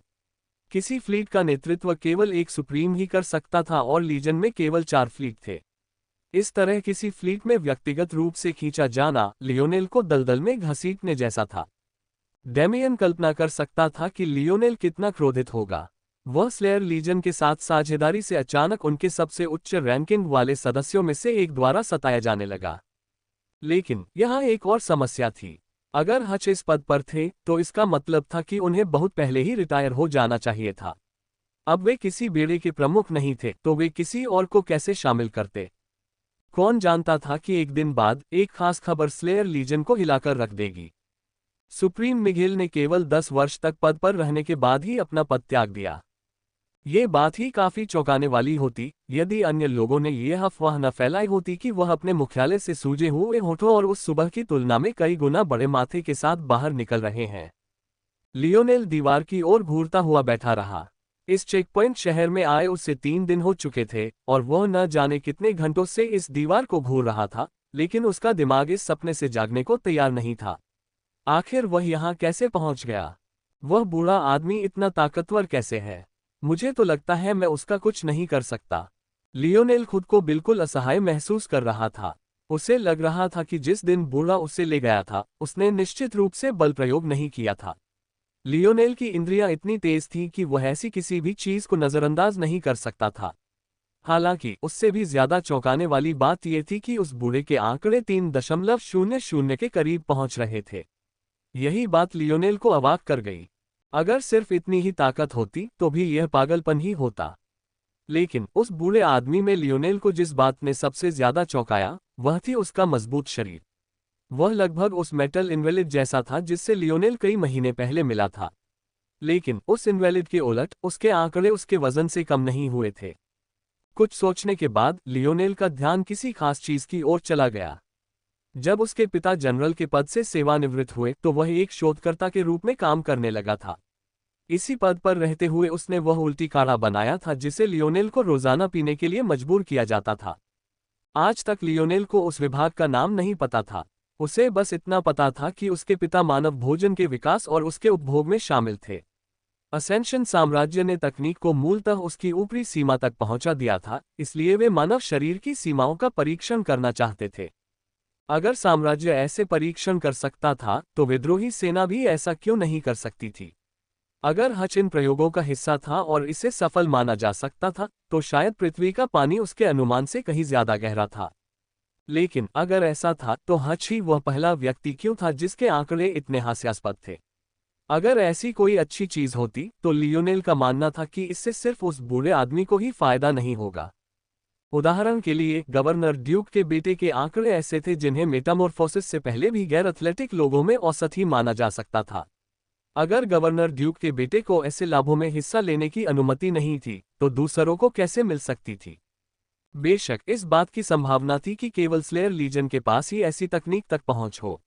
किसी फ्लीट का नेतृत्व केवल एक सुप्रीम ही कर सकता था और लीजन में केवल 4 फ्लीट थे। इस तरह किसी फ्लीट में व्यक्तिगत रूप से खींचा जाना लियोनेल को दलदल में घसीटने जैसा था। डेमियन कल्पना कर सकता था कि लियोनेल कितना क्रोधित होगा। वह स्लेयर लीजन के साथ साझेदारी से अचानक उनके सबसे उच्च रैंकिंग वाले सदस्यों में से एक द्वारा सताया जाने लगा। लेकिन यहाँ एक और समस्या थी। अगर हच इस पद पर थे, तो इसका मतलब था कि उन्हें बहुत पहले ही रिटायर हो जाना चाहिए था। अब वे किसी बेड़े के प्रमुख नहीं थे, तो वे किसी और को कैसे शामिल करते? कौन जानता था कि एक दिन बाद एक खास खबर स्लेयर लीजन को हिलाकर रख देगी। सुप्रीम मिघिल ने केवल 10 वर्ष तक पद पर रहने के बाद ही अपना पद त्याग दिया। ये बात ही काफी चौंकाने वाली होती, यदि अन्य लोगों ने यह अफवाह न फैलाई होती कि वह अपने मुख्यालय से सूजे हुए होठों और उस सुबह की तुलना में कई गुना बड़े माथे के साथ बाहर निकल रहे हैं। लियोनेल दीवार की ओर घूरता हुआ बैठा रहा। इस चेकपॉइंट शहर में आए उससे 3 दिन हो चुके थे और वह न जाने कितने घंटों से इस दीवार को घूर रहा था, लेकिन उसका दिमाग इस सपने से जागने को तैयार नहीं था। आखिर वह यहाँ कैसे पहुंच गया? वह बूढ़ा आदमी इतना ताकतवर कैसे है? मुझे तो लगता है मैं उसका कुछ नहीं कर सकता। लियोनेल खुद को बिल्कुल असहाय महसूस कर रहा था। उसे लग रहा था कि जिस दिन बूढ़ा उसे ले गया था, उसने निश्चित रूप से बल प्रयोग नहीं किया था। लियोनेल की इंद्रियां इतनी तेज थीं कि वह ऐसी किसी भी चीज को नजरअंदाज नहीं कर सकता था। हालांकि उससे भी ज्यादा चौंकाने वाली बात यह थी कि उस बूढ़े के आंकड़े 3.00 के करीब पहुंच रहे थे। यही बात लियोनेल को अवाक कर गई। अगर सिर्फ इतनी ही ताकत होती तो भी यह पागलपन ही होता। लेकिन उस बूढ़े आदमी में लियोनेल को जिस बात ने सबसे ज्यादा चौंकाया, वह थी उसका मजबूत शरीर। वह लगभग उस मेटल इन्वेलिड जैसा था जिससे लियोनेल कई महीने पहले मिला था। लेकिन उस इन्वेलिड के उलट उसके आंकड़े उसके वजन से कम नहीं हुए थे। कुछ सोचने के बाद लियोनेल का ध्यान किसी खास चीज की ओर चला गया। जब उसके पिता जनरल के पद से सेवानिवृत्त हुए तो वह एक शोधकर्ता के रूप में काम करने लगा था। इसी पद पर रहते हुए उसने वह उल्टी काढ़ा बनाया था जिसे लियोनेल को रोजाना पीने के लिए मजबूर किया जाता था। आज तक लियोनेल को उस विभाग का नाम नहीं पता था। उसे बस इतना पता था कि उसके पिता मानव भोजन के विकास और उसके उपभोग में शामिल थे। असेंशन साम्राज्य ने तकनीक को मूलतः उसकी ऊपरी सीमा तक पहुंचा दिया था, इसलिए वे मानव शरीर की सीमाओं का परीक्षण करना चाहते थे। अगर साम्राज्य ऐसे परीक्षण कर सकता था, तो विद्रोही सेना भी ऐसा क्यों नहीं कर सकती थी? अगर हच इन प्रयोगों का हिस्सा था और इसे सफल माना जा सकता था, तो शायद पृथ्वी का पानी उसके अनुमान से कहीं ज्यादा गहरा था। लेकिन अगर ऐसा था, तो हच ही वह पहला व्यक्ति क्यों था जिसके आंकड़े इतने हास्यास्पद थे? अगर ऐसी कोई अच्छी चीज होती, तो लियोनेल का मानना था कि इससे सिर्फ उस बूढ़े आदमी को ही फायदा नहीं होगा। उदाहरण के लिए गवर्नर ड्यूक के बेटे के आंकड़े ऐसे थे जिन्हें मेटामॉर्फोसिस से पहले भी गैर एथलेटिक लोगों में औसत ही माना जा सकता था। अगर गवर्नर ड्यूक के बेटे को ऐसे लाभों में हिस्सा लेने की अनुमति नहीं थी तो दूसरों को कैसे मिल सकती थी? बेशक इस बात की संभावना थी कि केवल स्लेयर लीजन के पास ही ऐसी तकनीक तक पहुंच हो।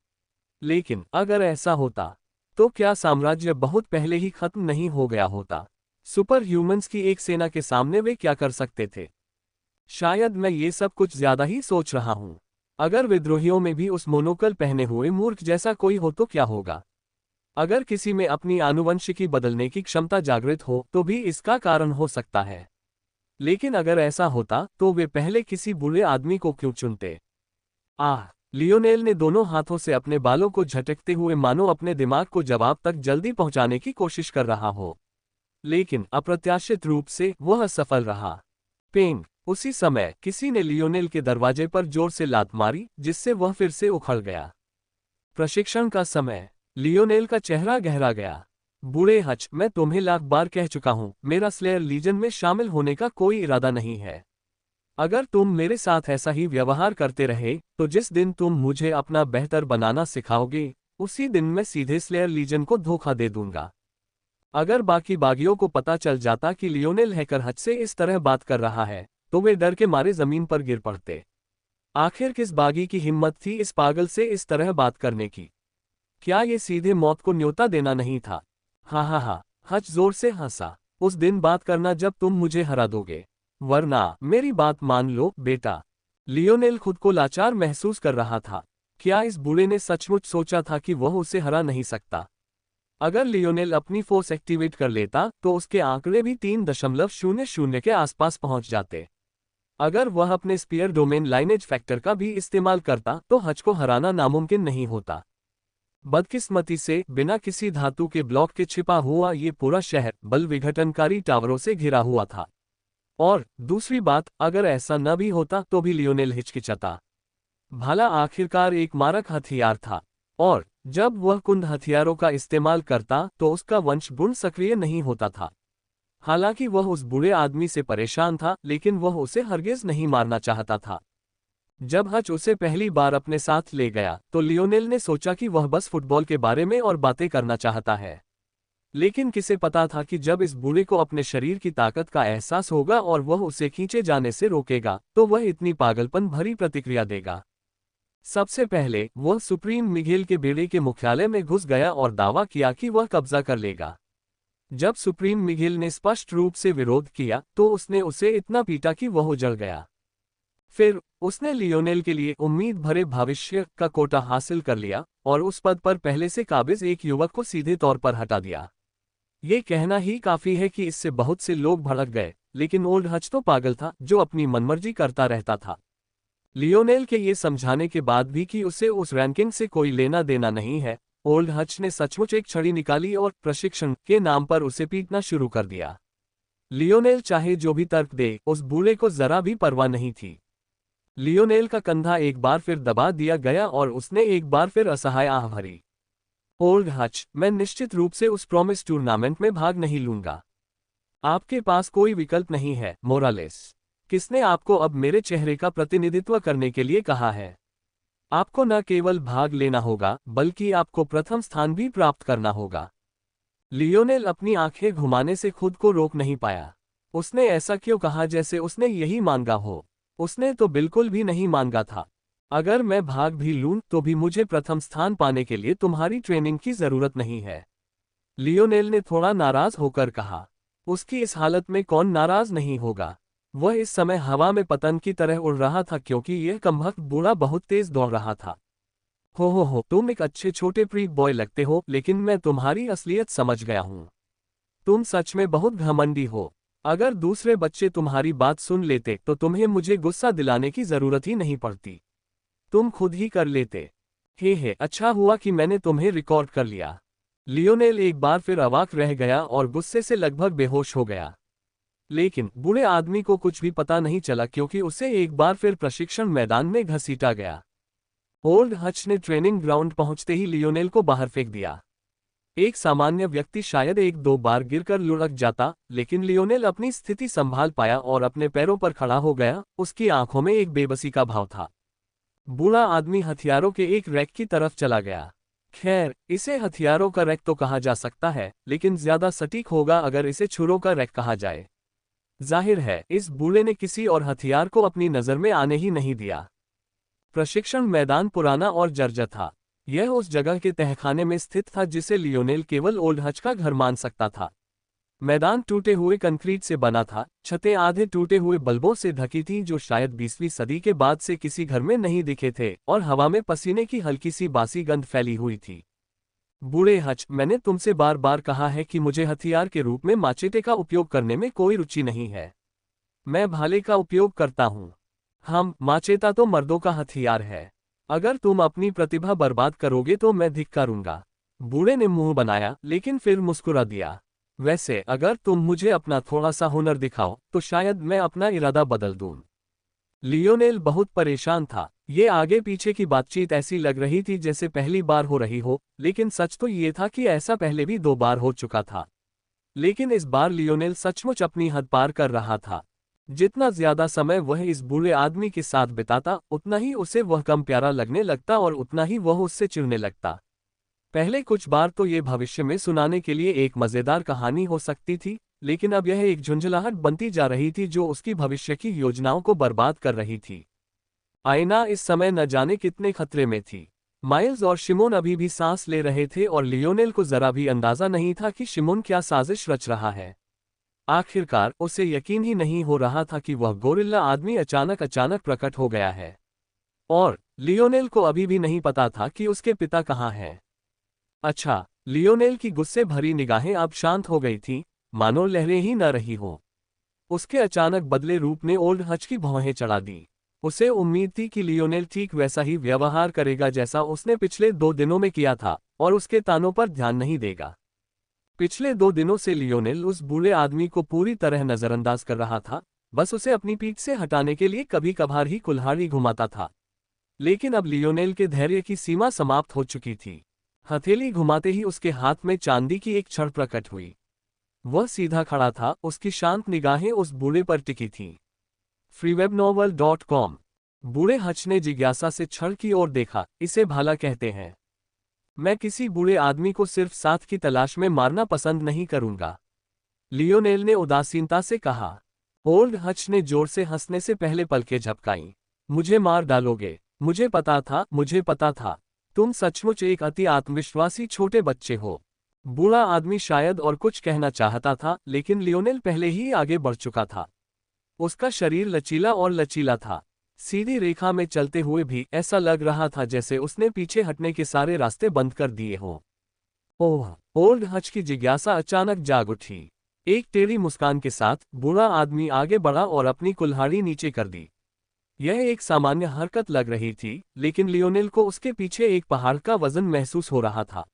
लेकिन अगर ऐसा होता तो क्या साम्राज्य बहुत पहले ही खत्म नहीं हो गया होता? सुपर ह्यूमंस की एक सेना के सामने वे क्या कर सकते थे? शायद मैं ये सब कुछ ज्यादा ही सोच रहा हूं। अगर विद्रोहियों में भी उस मोनोकल पहने हुए मूर्ख जैसा कोई हो तो क्या होगा? अगर किसी में अपनी आनुवंशिकी बदलने की क्षमता जागृत हो तो भी इसका कारण हो सकता है। लेकिन अगर ऐसा होता तो वे पहले किसी बुरे आदमी को क्यों चुनते? लियोनेल ने दोनों हाथों से अपने बालों को झटकते हुए मानो अपने दिमाग को जवाब तक जल्दी पहुंचाने की कोशिश कर रहा हो। लेकिन अप्रत्याशित रूप से वह असफल रहा। पेंग। उसी समय किसी ने लियोनेल के दरवाजे पर जोर से लात मारी जिससे वह फिर से उखड़ गया। प्रशिक्षण का समय। लियोनेल का चेहरा गहरा गया। बूढ़े हच, मैं तुम्हें लाख बार कह चुका हूं, मेरा स्लेयर लीजन में शामिल होने का कोई इरादा नहीं है। अगर तुम मेरे साथ ऐसा ही व्यवहार करते रहे तो जिस दिन तुम मुझे अपना बेहतर बनाना सिखाओगे उसी दिन मैं सीधे स्लेयर लीजन को धोखा दे दूंगा। अगर बाकी बागियों को पता चल जाता कि लियोनेल हैकर हच से इस तरह बात कर रहा है तो वे डर के मारे जमीन पर गिर पड़ते। आखिर किस बागी की हिम्मत थी इस पागल से इस तरह बात करने की? क्या ये सीधे मौत को न्योता देना नहीं था? हा, हच जोर से हंसा। उस दिन बात करना जब तुम मुझे हरा दोगे, वरना मेरी बात मान लो बेटा। लियोनेल खुद को लाचार महसूस कर रहा था। क्या इस बूढ़े ने सचमुच सोचा था कि वह उसे हरा नहीं सकता? अगर लियोनेल अपनी फोर्स एक्टिवेट कर लेता तो उसके आंकड़े भी 3.00 के आसपास पहुंच जाते। अगर वह अपने स्पीयर डोमेन लाइनेज फैक्टर का भी इस्तेमाल करता तो हच को हराना नामुमकिन नहीं होता। बदकिस्मती से बिना किसी धातु के ब्लॉक के छिपा हुआ ये पूरा शहर बल विघटनकारी टावरों से घिरा हुआ था। और दूसरी बात, अगर ऐसा न भी होता तो भी लियोनेल हिचकिचाता। भाला आखिरकार एक मारक हथियार था और जब वह कुंद हथियारों का इस्तेमाल करता तो उसका वंश गुण सक्रिय नहीं होता था। हालांकि वह उस बूढ़े आदमी से परेशान था लेकिन वह उसे हरगिज नहीं मारना चाहता था। जब हच उसे पहली बार अपने साथ ले गया तो लियोनेल ने सोचा कि वह बस फुटबॉल के बारे में और बातें करना चाहता है। लेकिन किसे पता था कि जब इस बूढ़े को अपने शरीर की ताकत का एहसास होगा और वह उसे खींचे जाने से रोकेगा तो वह इतनी पागलपन भरी प्रतिक्रिया देगा। सबसे पहले वह सुप्रीम मिगेल के बेड़े के मुख्यालय में घुस गया और दावा किया कि वह कब्जा कर लेगा। जब सुप्रीम मिगेल ने स्पष्ट रूप से विरोध किया तो उसने उसे इतना पीटा कि वह उजड़ गया। फिर उसने लियोनेल के लिए उम्मीद भरे भविष्य का कोटा हासिल कर लिया और उस पद पर पहले से काबिज एक युवक को सीधे तौर पर हटा दिया। ये कहना ही काफी है कि इससे बहुत से लोग भड़क गए, लेकिन ओल्ड हच तो पागल था जो अपनी मनमर्जी करता रहता था। लियोनेल के ये समझाने के बाद भी कि उसे उस रैंकिंग से कोई लेना देना नहीं है, ओल्ड हच ने सचमुच एक छड़ी निकाली और प्रशिक्षण के नाम पर उसे पीटना शुरू कर दिया। लियोनेल चाहे जो भी तर्क दे, उस बूढ़े को जरा भी परवाह नहीं थी। लियोनेल का कंधा एक बार फिर दबा दिया गया और उसने एक बार फिर असहाय आह भरी। ओल्ड हच, मैं निश्चित रूप से उस प्रॉमिस टूर्नामेंट में भाग नहीं लूंगा। आपके पास कोई विकल्प नहीं है, मोरालेस। किसने आपको अब मेरे चेहरे का प्रतिनिधित्व करने के लिए कहा है? आपको न केवल भाग लेना होगा बल्कि आपको प्रथम स्थान भी प्राप्त करना होगा। लियोनेल अपनी आंखें घुमाने से खुद को रोक नहीं पाया। उसने ऐसा क्यों कहा जैसे उसने यही मांगा हो? उसने तो बिल्कुल भी नहीं मांगा था। अगर मैं भाग भी लूं तो भी मुझे प्रथम स्थान पाने के लिए तुम्हारी ट्रेनिंग की जरूरत नहीं है। लियोनेल ने थोड़ा नाराज होकर कहा। उसकी इस हालत में कौन नाराज नहीं होगा? वह इस समय हवा में पतंग की तरह उड़ रहा था क्योंकि यह कमबख्त बूढ़ा बहुत तेज दौड़ रहा था। हो, तुम एक अच्छे छोटे प्रीक बॉय लगते हो, लेकिन मैं तुम्हारी असलियत समझ गया हूं। तुम सच में बहुत घमंडी हो। अगर दूसरे बच्चे तुम्हारी बात सुन लेते तो तुम्हें मुझे गुस्सा दिलाने की जरूरत ही नहीं पड़ती। तुम खुद ही कर लेते। हे, अच्छा हुआ कि मैंने तुम्हें रिकॉर्ड कर लिया। लियोनेल एक बार फिर अवाक रह गया और गुस्से से लगभग बेहोश हो गया। लेकिन बूढ़े आदमी को कुछ भी पता नहीं चला क्योंकि उसे एक बार फिर प्रशिक्षण मैदान में घसीटा गया। ओल्ड हच ने ट्रेनिंग ग्राउंड पहुंचते ही लियोनेल को बाहर फेंक दिया। एक सामान्य व्यक्ति शायद एक दो बार गिरकर लुढ़क जाता, लेकिन लियोनेल अपनी स्थिति संभाल पाया और अपने पैरों पर खड़ा हो गया। उसकी आंखों में एक बेबसी का भाव था। बूढ़ा आदमी हथियारों के एक रैक की तरफ चला गया। खैर, इसे हथियारों का रैक तो कहा जा सकता है, लेकिन ज्यादा सटीक होगा अगर इसे छुरों का रैक कहा जाए। जाहिर है, इस बूढ़े ने किसी और हथियार को अपनी नजर में आने ही नहीं दिया। प्रशिक्षण मैदान पुराना और जर्जर था। यह उस जगह के तहखाने में स्थित था जिसे लियोनेल केवल ओल्ड हच का घर मान सकता था। मैदान टूटे हुए कंक्रीट से बना था, छतें आधे टूटे हुए बल्बों से ढकी थीं जो शायद 20वीं सदी के बाद से किसी घर में नहीं दिखे थे, और हवा में पसीने की हल्की सी बासी गंध फैली हुई थी। बूढ़े हच, मैंने तुमसे बार बार कहा है कि मुझे हथियार के रूप में माचेटे का उपयोग करने में कोई रुचि नहीं है। मैं भाले का उपयोग करता हूँ। माचेता तो मर्दों का हथियार है। अगर तुम अपनी प्रतिभा बर्बाद करोगे तो मैं धिक्कारूंगा। बूढ़े ने मुंह बनाया, लेकिन फिर मुस्कुरा दिया। वैसे अगर तुम मुझे अपना थोड़ा सा हुनर दिखाओ तो शायद मैं अपना इरादा बदल दूं। लियोनेल बहुत परेशान था। ये आगे पीछे की बातचीत ऐसी लग रही थी जैसे पहली बार हो रही हो, लेकिन सच तो ये था कि ऐसा पहले भी 2 बार हो चुका था। लेकिन इस बार लियोनेल सचमुच अपनी हद पार कर रहा था। जितना ज्यादा समय वह इस बूढ़े आदमी के साथ बिताता, उतना ही उसे वह कम प्यारा लगने लगता और उतना ही वह उससे चिढ़ने लगता। पहले कुछ बार तो ये भविष्य में सुनाने के लिए एक मजेदार कहानी हो सकती थी, लेकिन अब यह एक झुंझलाहट बनती जा रही थी जो उसकी भविष्य की योजनाओं को बर्बाद कर रही थी। आईना इस समय न जाने कितने खतरे में थी। माइल्स और शिमोन अभी भी सांस ले रहे थे और लियोनेल को जरा भी अंदाजा नहीं था कि शिमोन क्या साजिश रच रहा है। आखिरकार उसे यकीन ही नहीं हो रहा था कि वह गोरिल्ला आदमी अचानक प्रकट हो गया है। और लियोनेल को अभी भी नहीं पता था कि उसके पिता कहाँ हैं। अच्छा, लियोनेल की गुस्से भरी निगाहें अब शांत हो गई थीं, मानो लहरें ही न रही हो। उसके अचानक बदले रूप ने ओल्ड हच की भौहें चढ़ा दी। उसे उम्मीद थी कि लियोनेल ठीक वैसा ही व्यवहार करेगा जैसा उसने पिछले 2 दिनों में किया था, और उसके तानों पर ध्यान नहीं देगा। पिछले 2 दिनों से लियोनेल उस बूढ़े आदमी को पूरी तरह नजरअंदाज कर रहा था, बस उसे अपनी पीठ से हटाने के लिए कभी कभार ही कुल्हाड़ी घुमाता था। लेकिन अब लियोनेल के धैर्य की सीमा समाप्त हो चुकी थी। हथेली घुमाते ही उसके हाथ में चांदी की एक छड़ प्रकट हुई। वह सीधा खड़ा था, उसकी शांत निगाहें उस बूढ़े पर टिकी थीं। freewebnovel.com। बूढ़े हच ने जिज्ञासा से छड़ की ओर देखा। इसे भाला कहते हैं। मैं किसी बूढ़े आदमी को सिर्फ साथ की तलाश में मारना पसंद नहीं करूंगा, लियोनेल ने उदासीनता से कहा। ओल्ड हच ने जोर से हंसने से पहले पलकें झपकाईं। मुझे मार डालोगे? मुझे पता था। तुम सचमुच एक अति आत्मविश्वासी छोटे बच्चे हो। बूढ़ा आदमी शायद और कुछ कहना चाहता था, लेकिन लियोनेल पहले ही आगे बढ़ चुका था। उसका शरीर लचीला था। सीधी रेखा में चलते हुए भी ऐसा लग रहा था जैसे उसने पीछे हटने के सारे रास्ते बंद कर दिए हों। ओह! ओल्ड हच की जिज्ञासा अचानक जाग उठी। एक टेढ़ी मुस्कान के साथ बूढ़ा आदमी आगे बढ़ा और अपनी कुल्हाड़ी नीचे कर दी। यह एक सामान्य हरकत लग रही थी, लेकिन लियोनेल को उसके पीछे एक पहाड़ का वजन महसूस हो रहा था।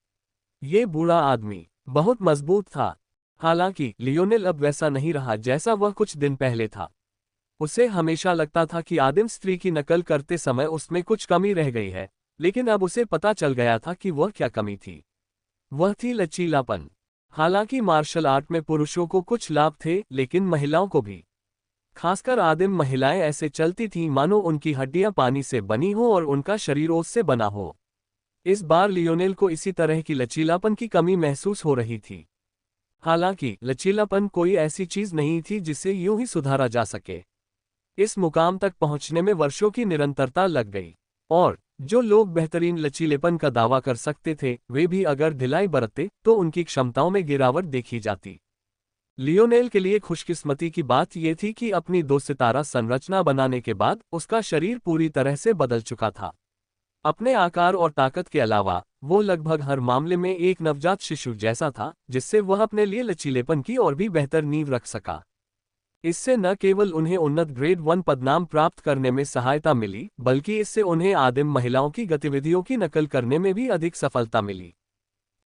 ये बूढ़ा आदमी बहुत मजबूत था। हालांकि लियोनेल अब वैसा नहीं रहा जैसा वह कुछ दिन पहले था। उसे हमेशा लगता था कि आदिम स्त्री की नकल करते समय उसमें कुछ कमी रह गई है, लेकिन अब उसे पता चल गया था कि वह क्या कमी थी। वह थी लचीलापन। हालांकि मार्शल आर्ट में पुरुषों को कुछ लाभ थे, लेकिन महिलाओं को भी। खासकर आदिम महिलाएं ऐसे चलती थीं मानो उनकी हड्डियां पानी से बनी हो और उनका शरीर ओस से बना हो। इस बार लियोनेल को इसी तरह की लचीलापन की कमी महसूस हो रही थी। हालांकि लचीलापन कोई ऐसी चीज नहीं थी जिसे यूं ही सुधारा जा सके। इस मुकाम तक पहुंचने में वर्षों की निरंतरता लग गई, और जो लोग बेहतरीन लचीलेपन का दावा कर सकते थे, वे भी अगर ढिलाई बरतते तो उनकी क्षमताओं में गिरावट देखी जाती। लियोनेल के लिए खुशकिस्मती की बात यह थी कि अपनी 2 सितारा संरचना बनाने के बाद उसका शरीर पूरी तरह से बदल चुका था। अपने आकार और ताकत के अलावा वो लगभग हर मामले में एक नवजात शिशु जैसा था, जिससे वह अपने लिए लचीलेपन की और भी बेहतर नींव रख सका। इससे न केवल उन्हें उन्नत ग्रेड 1 पदनाम प्राप्त करने में सहायता मिली, बल्कि इससे उन्हें आदिम महिलाओं की गतिविधियों की नकल करने में भी अधिक सफलता मिली।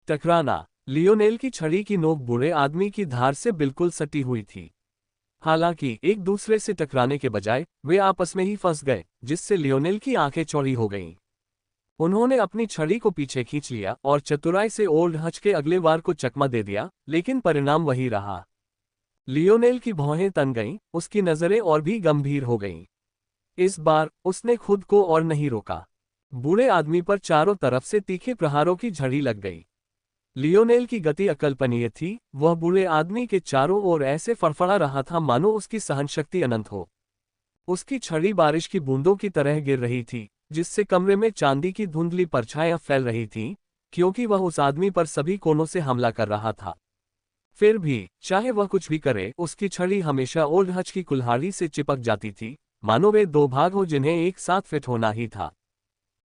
टकराना। लियोनेल की छड़ी की नोक बूढ़े आदमी की धार से बिल्कुल सटी हुई थी। हालांकि एक दूसरे से टकराने के बजाय वे आपस में ही फंस गए, जिससे लियोनेल की आंखें चौड़ी हो गईं। उन्होंने अपनी छड़ी को पीछे खींच लिया और चतुराई से ओल्ड हच के अगले वार को चकमा दे दिया, लेकिन परिणाम वही रहा। लियोनेल की भौहें तन गईं, उसकी नजरें और भी गंभीर हो गईं। इस बार उसने खुद को और नहीं रोका। बूढ़े आदमी पर चारों तरफ से तीखे प्रहारों की झड़ी लग गई। लियोनेल की गति अकल्पनीय थी, वह बूढ़े आदमी के चारों ओर ऐसे फड़फड़ा रहा था मानो उसकी सहनशक्ति अनंत हो। उसकी छड़ी बारिश की बूंदों की तरह गिर रही थी, जिससे कमरे में चांदी की धुंधली परछाइयां फैल रही थीं, क्योंकि वह उस आदमी पर सभी कोनों से हमला कर रहा था। फिर भी, चाहे वह कुछ भी करे, उसकी छड़ी हमेशा ओल्ड हच की कुल्हाड़ी से चिपक जाती थी, मानो वे दो भाग हो जिन्हें एक साथ फिट होना ही था।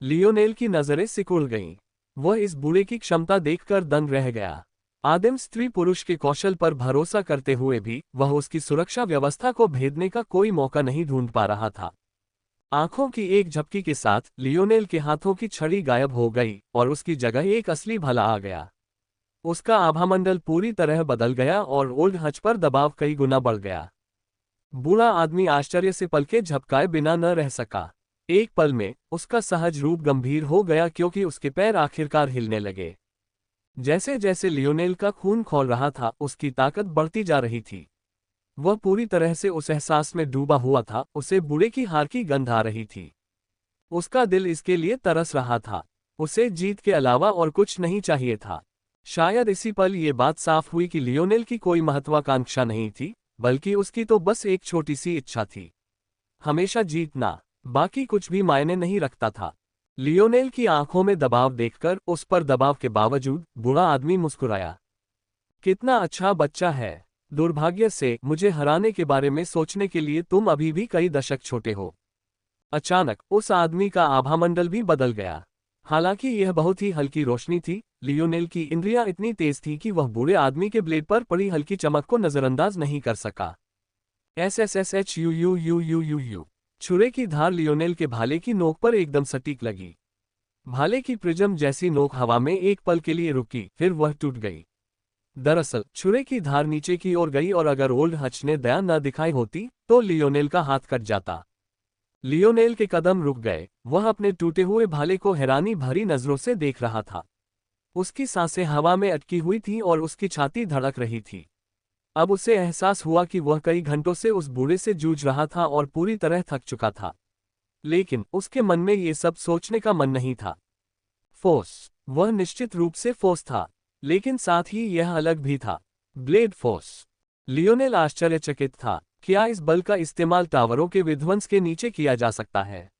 लियोनेल की नजरें सिकुड़ गईं। वह इस बूढ़े की क्षमता देखकर दंग रह गया। आदिम स्त्री पुरुष के कौशल पर भरोसा करते हुए भी वह उसकी सुरक्षा व्यवस्था को भेदने का कोई मौका नहीं ढूंढ पा रहा था। आंखों की एक झपकी के साथ लियोनेल के हाथों की छड़ी गायब हो गई और उसकी जगह एक असली भला आ गया। उसका आभामंडल पूरी तरह बदल गया और ओल्ड हच पर दबाव कई गुना बढ़ गया। बूढ़ा आदमी आश्चर्य से पलके झपकाए बिना न रह सका। एक पल में उसका सहज रूप गंभीर हो गया, क्योंकि उसके पैर आखिरकार हिलने लगे। जैसे जैसे लियोनेल का खून खौल रहा था, उसकी ताकत बढ़ती जा रही थी। वह पूरी तरह से उस एहसास में डूबा हुआ था, उसे बूढ़े की हार की गंध आ रही थी। उसका दिल इसके लिए तरस रहा था। उसे जीत के अलावा और कुछ नहीं चाहिए था। शायद इसी पल ये बात साफ हुई कि लियोनेल की कोई महत्वाकांक्षा नहीं थी, बल्कि उसकी तो बस एक छोटी सी इच्छा थी, हमेशा जीतना। बाकी कुछ भी मायने नहीं रखता था। लियोनेल की आंखों में दबाव देखकर उस पर दबाव के बावजूद बूढ़ा आदमी मुस्कुराया। कितना अच्छा बच्चा है। दुर्भाग्य से मुझे हराने के बारे में सोचने के लिए तुम अभी भी कई दशक छोटे हो। अचानक उस आदमी का आभामंडल भी बदल गया। हालांकि यह बहुत ही हल्की रोशनी थी, लियोनेल की इंद्रियां इतनी तेज थीं कि वह बूढ़े आदमी के ब्लेड पर पड़ी हल्की चमक को नजरअंदाज नहीं कर सका। SSSHUUUUUU छुरे की धार लियोनेल के भाले की नोक पर एकदम सटीक लगी। भाले की प्रिज्म जैसी नोक हवा में एक पल के लिए रुकी, फिर वह टूट गई। दरअसल छुरे की धार नीचे की ओर गई और अगर ओल्ड हच ने दया न दिखाई होती तो लियोनेल का हाथ कट जाता। लियोनेल के कदम रुक गए। वह अपने टूटे हुए भाले को हैरानी भरी नजरों से देख रहा था। उसकी सांसें हवा में अटकी हुई थीं और उसकी छाती धड़क रही थी। अब उसे एहसास हुआ कि वह कई घंटों से उस बूढ़े से जूझ रहा था और पूरी तरह थक चुका था। लेकिन उसके मन में ये सब सोचने का मन नहीं था। फोर्स, वह निश्चित रूप से फोर्स था, लेकिन साथ ही यह अलग भी था। Blade force. लियोनेल आश्चर्यचकित था। क्या इस बल का इस्तेमाल टावरों के विध्वंस के नीचे किया जा सकता है?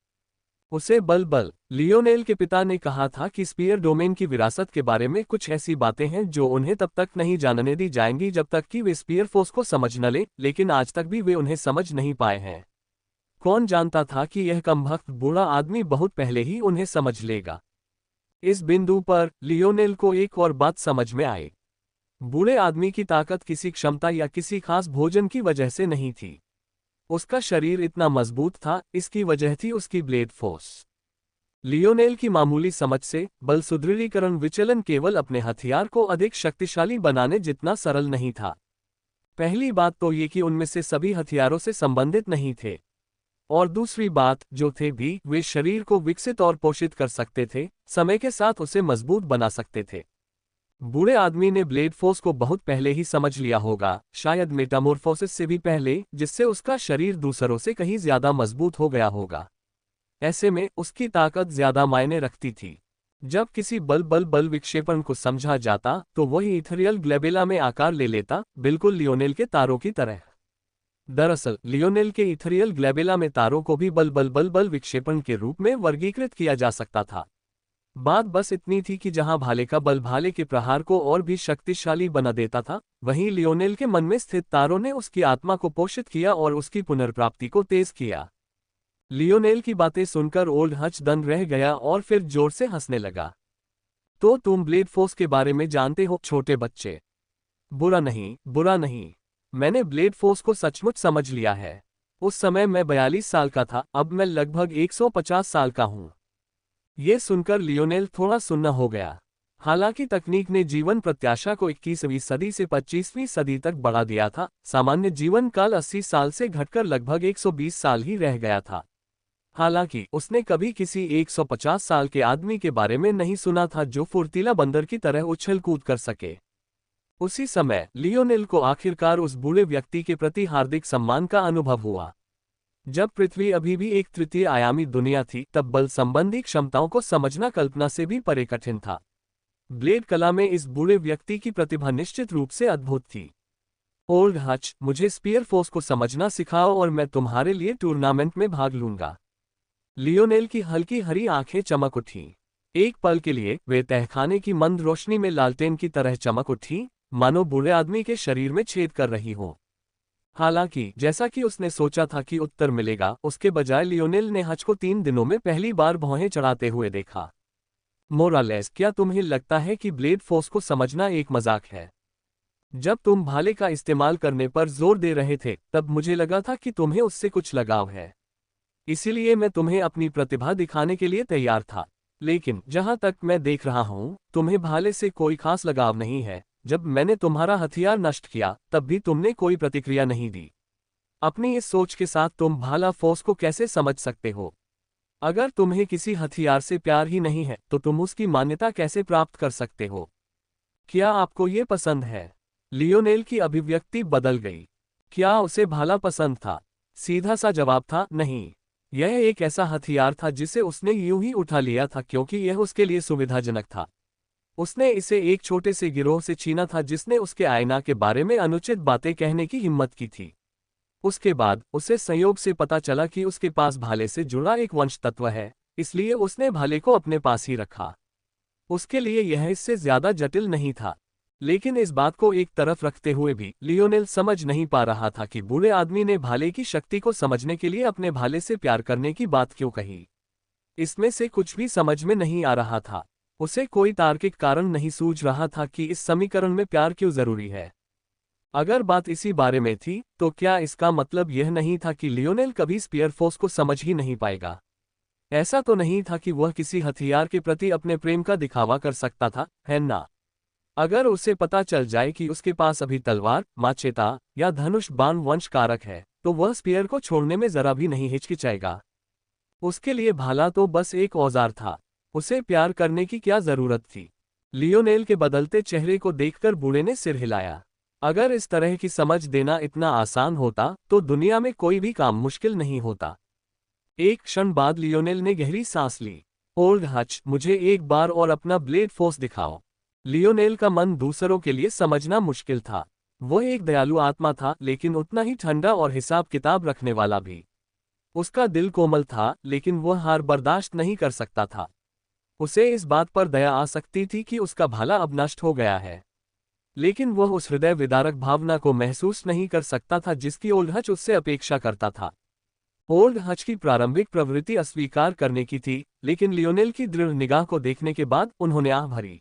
उसे बल लियोनेल के पिता ने कहा था कि स्पीयर डोमेन की विरासत के बारे में कुछ ऐसी बातें हैं जो उन्हें तब तक नहीं जानने दी जाएंगी जब तक कि वे स्पीयर फोर्स को समझ न ले, लेकिन आज तक भी वे उन्हें समझ नहीं पाए हैं। कौन जानता था कि यह कमबख्त बूढ़ा आदमी बहुत पहले ही उन्हें समझ लेगा। इस बिंदु पर लियोनेल को एक और बात समझ में आई। बूढ़े आदमी की ताकत किसी क्षमता या किसी खास भोजन की वजह से नहीं थी। उसका शरीर इतना मजबूत था, इसकी वजह थी उसकी ब्लेड फोर्स। लियोनेल की मामूली समझ से बल सुदृढ़ीकरण विचलन केवल अपने हथियार को अधिक शक्तिशाली बनाने जितना सरल नहीं था। पहली बात तो ये कि उनमें से सभी हथियारों से संबंधित नहीं थे, और दूसरी बात जो थे भी वे शरीर को विकसित और पोषित कर सकते थे, समय के साथ उसे मजबूत बना सकते थे। बूढ़े आदमी ने ब्लेड फोर्स को बहुत पहले ही समझ लिया होगा, शायद मेटामॉर्फोसिस से भी पहले, जिससे उसका शरीर दूसरों से कहीं ज्यादा मजबूत हो गया होगा। ऐसे में उसकी ताकत ज्यादा मायने रखती थी। जब किसी बल विक्षेपण को समझा जाता तो वही इथेरियल ग्लोबुला में आकार ले लेता, बिल्कुल लियोनेल के तारों की तरह। दरअसल लियोनेल के इथेरियल ग्लोबुला में तारों को भी बल विक्षेपण के रूप में वर्गीकृत किया जा सकता था। बात बस इतनी थी कि जहां भाले का बल भाले के प्रहार को और भी शक्तिशाली बना देता था, वहीं लियोनेल के मन में स्थित तारों ने उसकी आत्मा को पोषित किया और उसकी पुनर्प्राप्ति को तेज किया। लियोनेल की बातें सुनकर ओल्ड हच दंग रह गया और फिर जोर से हंसने लगा। तो तुम ब्लेड फोर्स के बारे में जानते हो छोटे बच्चे? बुरा नहीं, मैंने ब्लेड फोर्स को सचमुच समझ लिया है। उस समय मैं 42 साल का था, अब मैं लगभग 150 साल का हूं। ये सुनकर लियोनेल थोड़ा सुन्न हो गया। हालांकि तकनीक ने जीवन प्रत्याशा को 21वीं सदी से 25वीं सदी तक बढ़ा दिया था, सामान्य जीवन काल 80 साल से घटकर लगभग 120 साल ही रह गया था। हालांकि उसने कभी किसी 150 साल के आदमी के बारे में नहीं सुना था जो फुर्तीला बंदर की तरह उछल कूद कर सके। उसी समय लियोनेल को आखिरकार उस बूढ़े व्यक्ति के प्रति हार्दिक सम्मान का अनुभव हुआ। जब पृथ्वी अभी भी एक तृतीय आयामी दुनिया थी, तब बल संबंधी क्षमताओं को समझना कल्पना से भी परे कठिन था। ब्लेड कला में इस बूढ़े व्यक्ति की प्रतिभा निश्चित रूप से अद्भुत थी। ओल्ड हच, मुझे स्पीयर फोर्स को समझना सिखाओ और मैं तुम्हारे लिए टूर्नामेंट में भाग लूंगा। लियोनेल की हल्की हरी आंखें चमक उठी। एक पल के लिए वे तहखाने की मंद रोशनी में लालटेन की तरह चमक उठी, मानो बूढ़े आदमी के शरीर में छेद कर रही हो। हालांकि जैसा कि उसने सोचा था कि उत्तर मिलेगा, उसके बजाय लियोनेल ने हच को 3 दिनों में पहली बार भौहें चढ़ाते हुए देखा। मोरालेस, क्या तुम्हें लगता है कि ब्लेड फोर्स को समझना एक मजाक है? जब तुम भाले का इस्तेमाल करने पर जोर दे रहे थे, तब मुझे लगा था कि तुम्हें उससे कुछ लगाव है। इसीलिए मैं तुम्हें अपनी प्रतिभा दिखाने के लिए तैयार था। लेकिन जहां तक मैं देख रहा हूं, तुम्हें भाले से कोई खास लगाव नहीं है। जब मैंने तुम्हारा हथियार नष्ट किया, तब भी तुमने कोई प्रतिक्रिया नहीं दी। अपनी इस सोच के साथ तुम भाला फोर्स को कैसे समझ सकते हो? अगर तुम्हें किसी हथियार से प्यार ही नहीं है, तो तुम उसकी मान्यता कैसे प्राप्त कर सकते हो? क्या आपको ये पसंद है? लियोनेल की अभिव्यक्ति बदल गई। क्या उसे भाला पसंद था? सीधा सा जवाब था, नहीं। यह एक ऐसा हथियार था जिसे उसने यूं ही उठा लिया था क्योंकि यह उसके लिए सुविधाजनक था। उसने इसे एक छोटे से गिरोह से छीना था जिसने उसके आईना के बारे में अनुचित बातें कहने की हिम्मत की थी। उसके बाद उसे संयोग से पता चला कि उसके पास भाले से जुड़ा एक वंश तत्व है, इसलिए उसने भाले को अपने पास ही रखा। उसके लिए यह इससे ज्यादा जटिल नहीं था। लेकिन इस बात को एक तरफ रखते हुए भी लियोनेल समझ नहीं पा रहा था कि बूढ़े आदमी ने भाले की शक्ति को समझने के लिए अपने भाले से प्यार करने की बात क्यों कही। इसमें से कुछ भी समझ में नहीं आ रहा था। उसे कोई तार्किक कारण नहीं सूझ रहा था कि इस समीकरण में प्यार क्यों जरूरी है। अगर बात इसी बारे में थी, तो क्या इसका मतलब यह नहीं था कि लियोनेल कभी स्पीयर फोर्स को समझ ही नहीं पाएगा? ऐसा तो नहीं था कि वह किसी हथियार के प्रति अपने प्रेम का दिखावा कर सकता था, है ना? अगर उसे पता चल जाए कि उसके पास अभी तलवार, माचेता या धनुष बाण वंश कारक है, तो वह स्पीयर को छोड़ने में जरा भी नहीं हिचकिचाएगा। उसके लिए भाला तो बस एक औजार था। उसे प्यार करने की क्या जरूरत थी? लियोनेल के बदलते चेहरे को देखकर बूढ़े ने सिर हिलाया। अगर इस तरह की समझ देना इतना आसान होता, तो दुनिया में कोई भी काम मुश्किल नहीं होता। एक क्षण बाद लियोनेल ने गहरी सांस ली। ओल्ड हच, मुझे एक बार और अपना ब्लेड फोर्स दिखाओ। लियोनेल का मन दूसरों के लिए समझना मुश्किल था। वह एक दयालु आत्मा था, लेकिन उतना ही ठंडा और हिसाब किताब रखने वाला भी। उसका दिल कोमल था, लेकिन वह हार बर्दाश्त नहीं कर सकता था। उसे इस बात पर दया आ सकती थी कि उसका भाला अब नष्ट हो गया है, लेकिन वह उस हृदय विदारक भावना को महसूस नहीं कर सकता था जिसकी ओल्ड हच उससे अपेक्षा करता था। ओल्ड हच की प्रारंभिक प्रवृत्ति अस्वीकार करने की थी, लेकिन लियोनेल की दृढ़ निगाह को देखने के बाद उन्होंने आह भरी।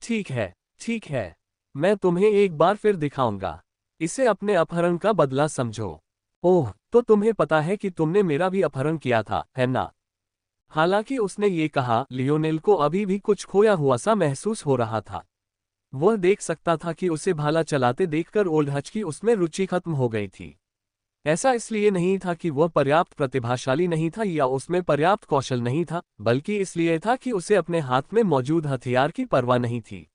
ठीक है, ठीक है, मैं तुम्हें एक बार फिर दिखाऊंगा। इसे अपने अपहरण का बदला समझो। ओह, तो तुम्हें पता है कि तुमने मेरा भी अपहरण किया था, है ना? हालांकि उसने ये कहा, लियोनेल को अभी भी कुछ खोया हुआ सा महसूस हो रहा था। वह देख सकता था कि उसे भाला चलाते देखकर ओल्ड हच की उसमें रुचि खत्म हो गई थी। ऐसा इसलिए नहीं था कि वह पर्याप्त प्रतिभाशाली नहीं था या उसमें पर्याप्त कौशल नहीं था, बल्कि इसलिए था कि उसे अपने हाथ में मौजूद हथियार की परवाह नहीं थी।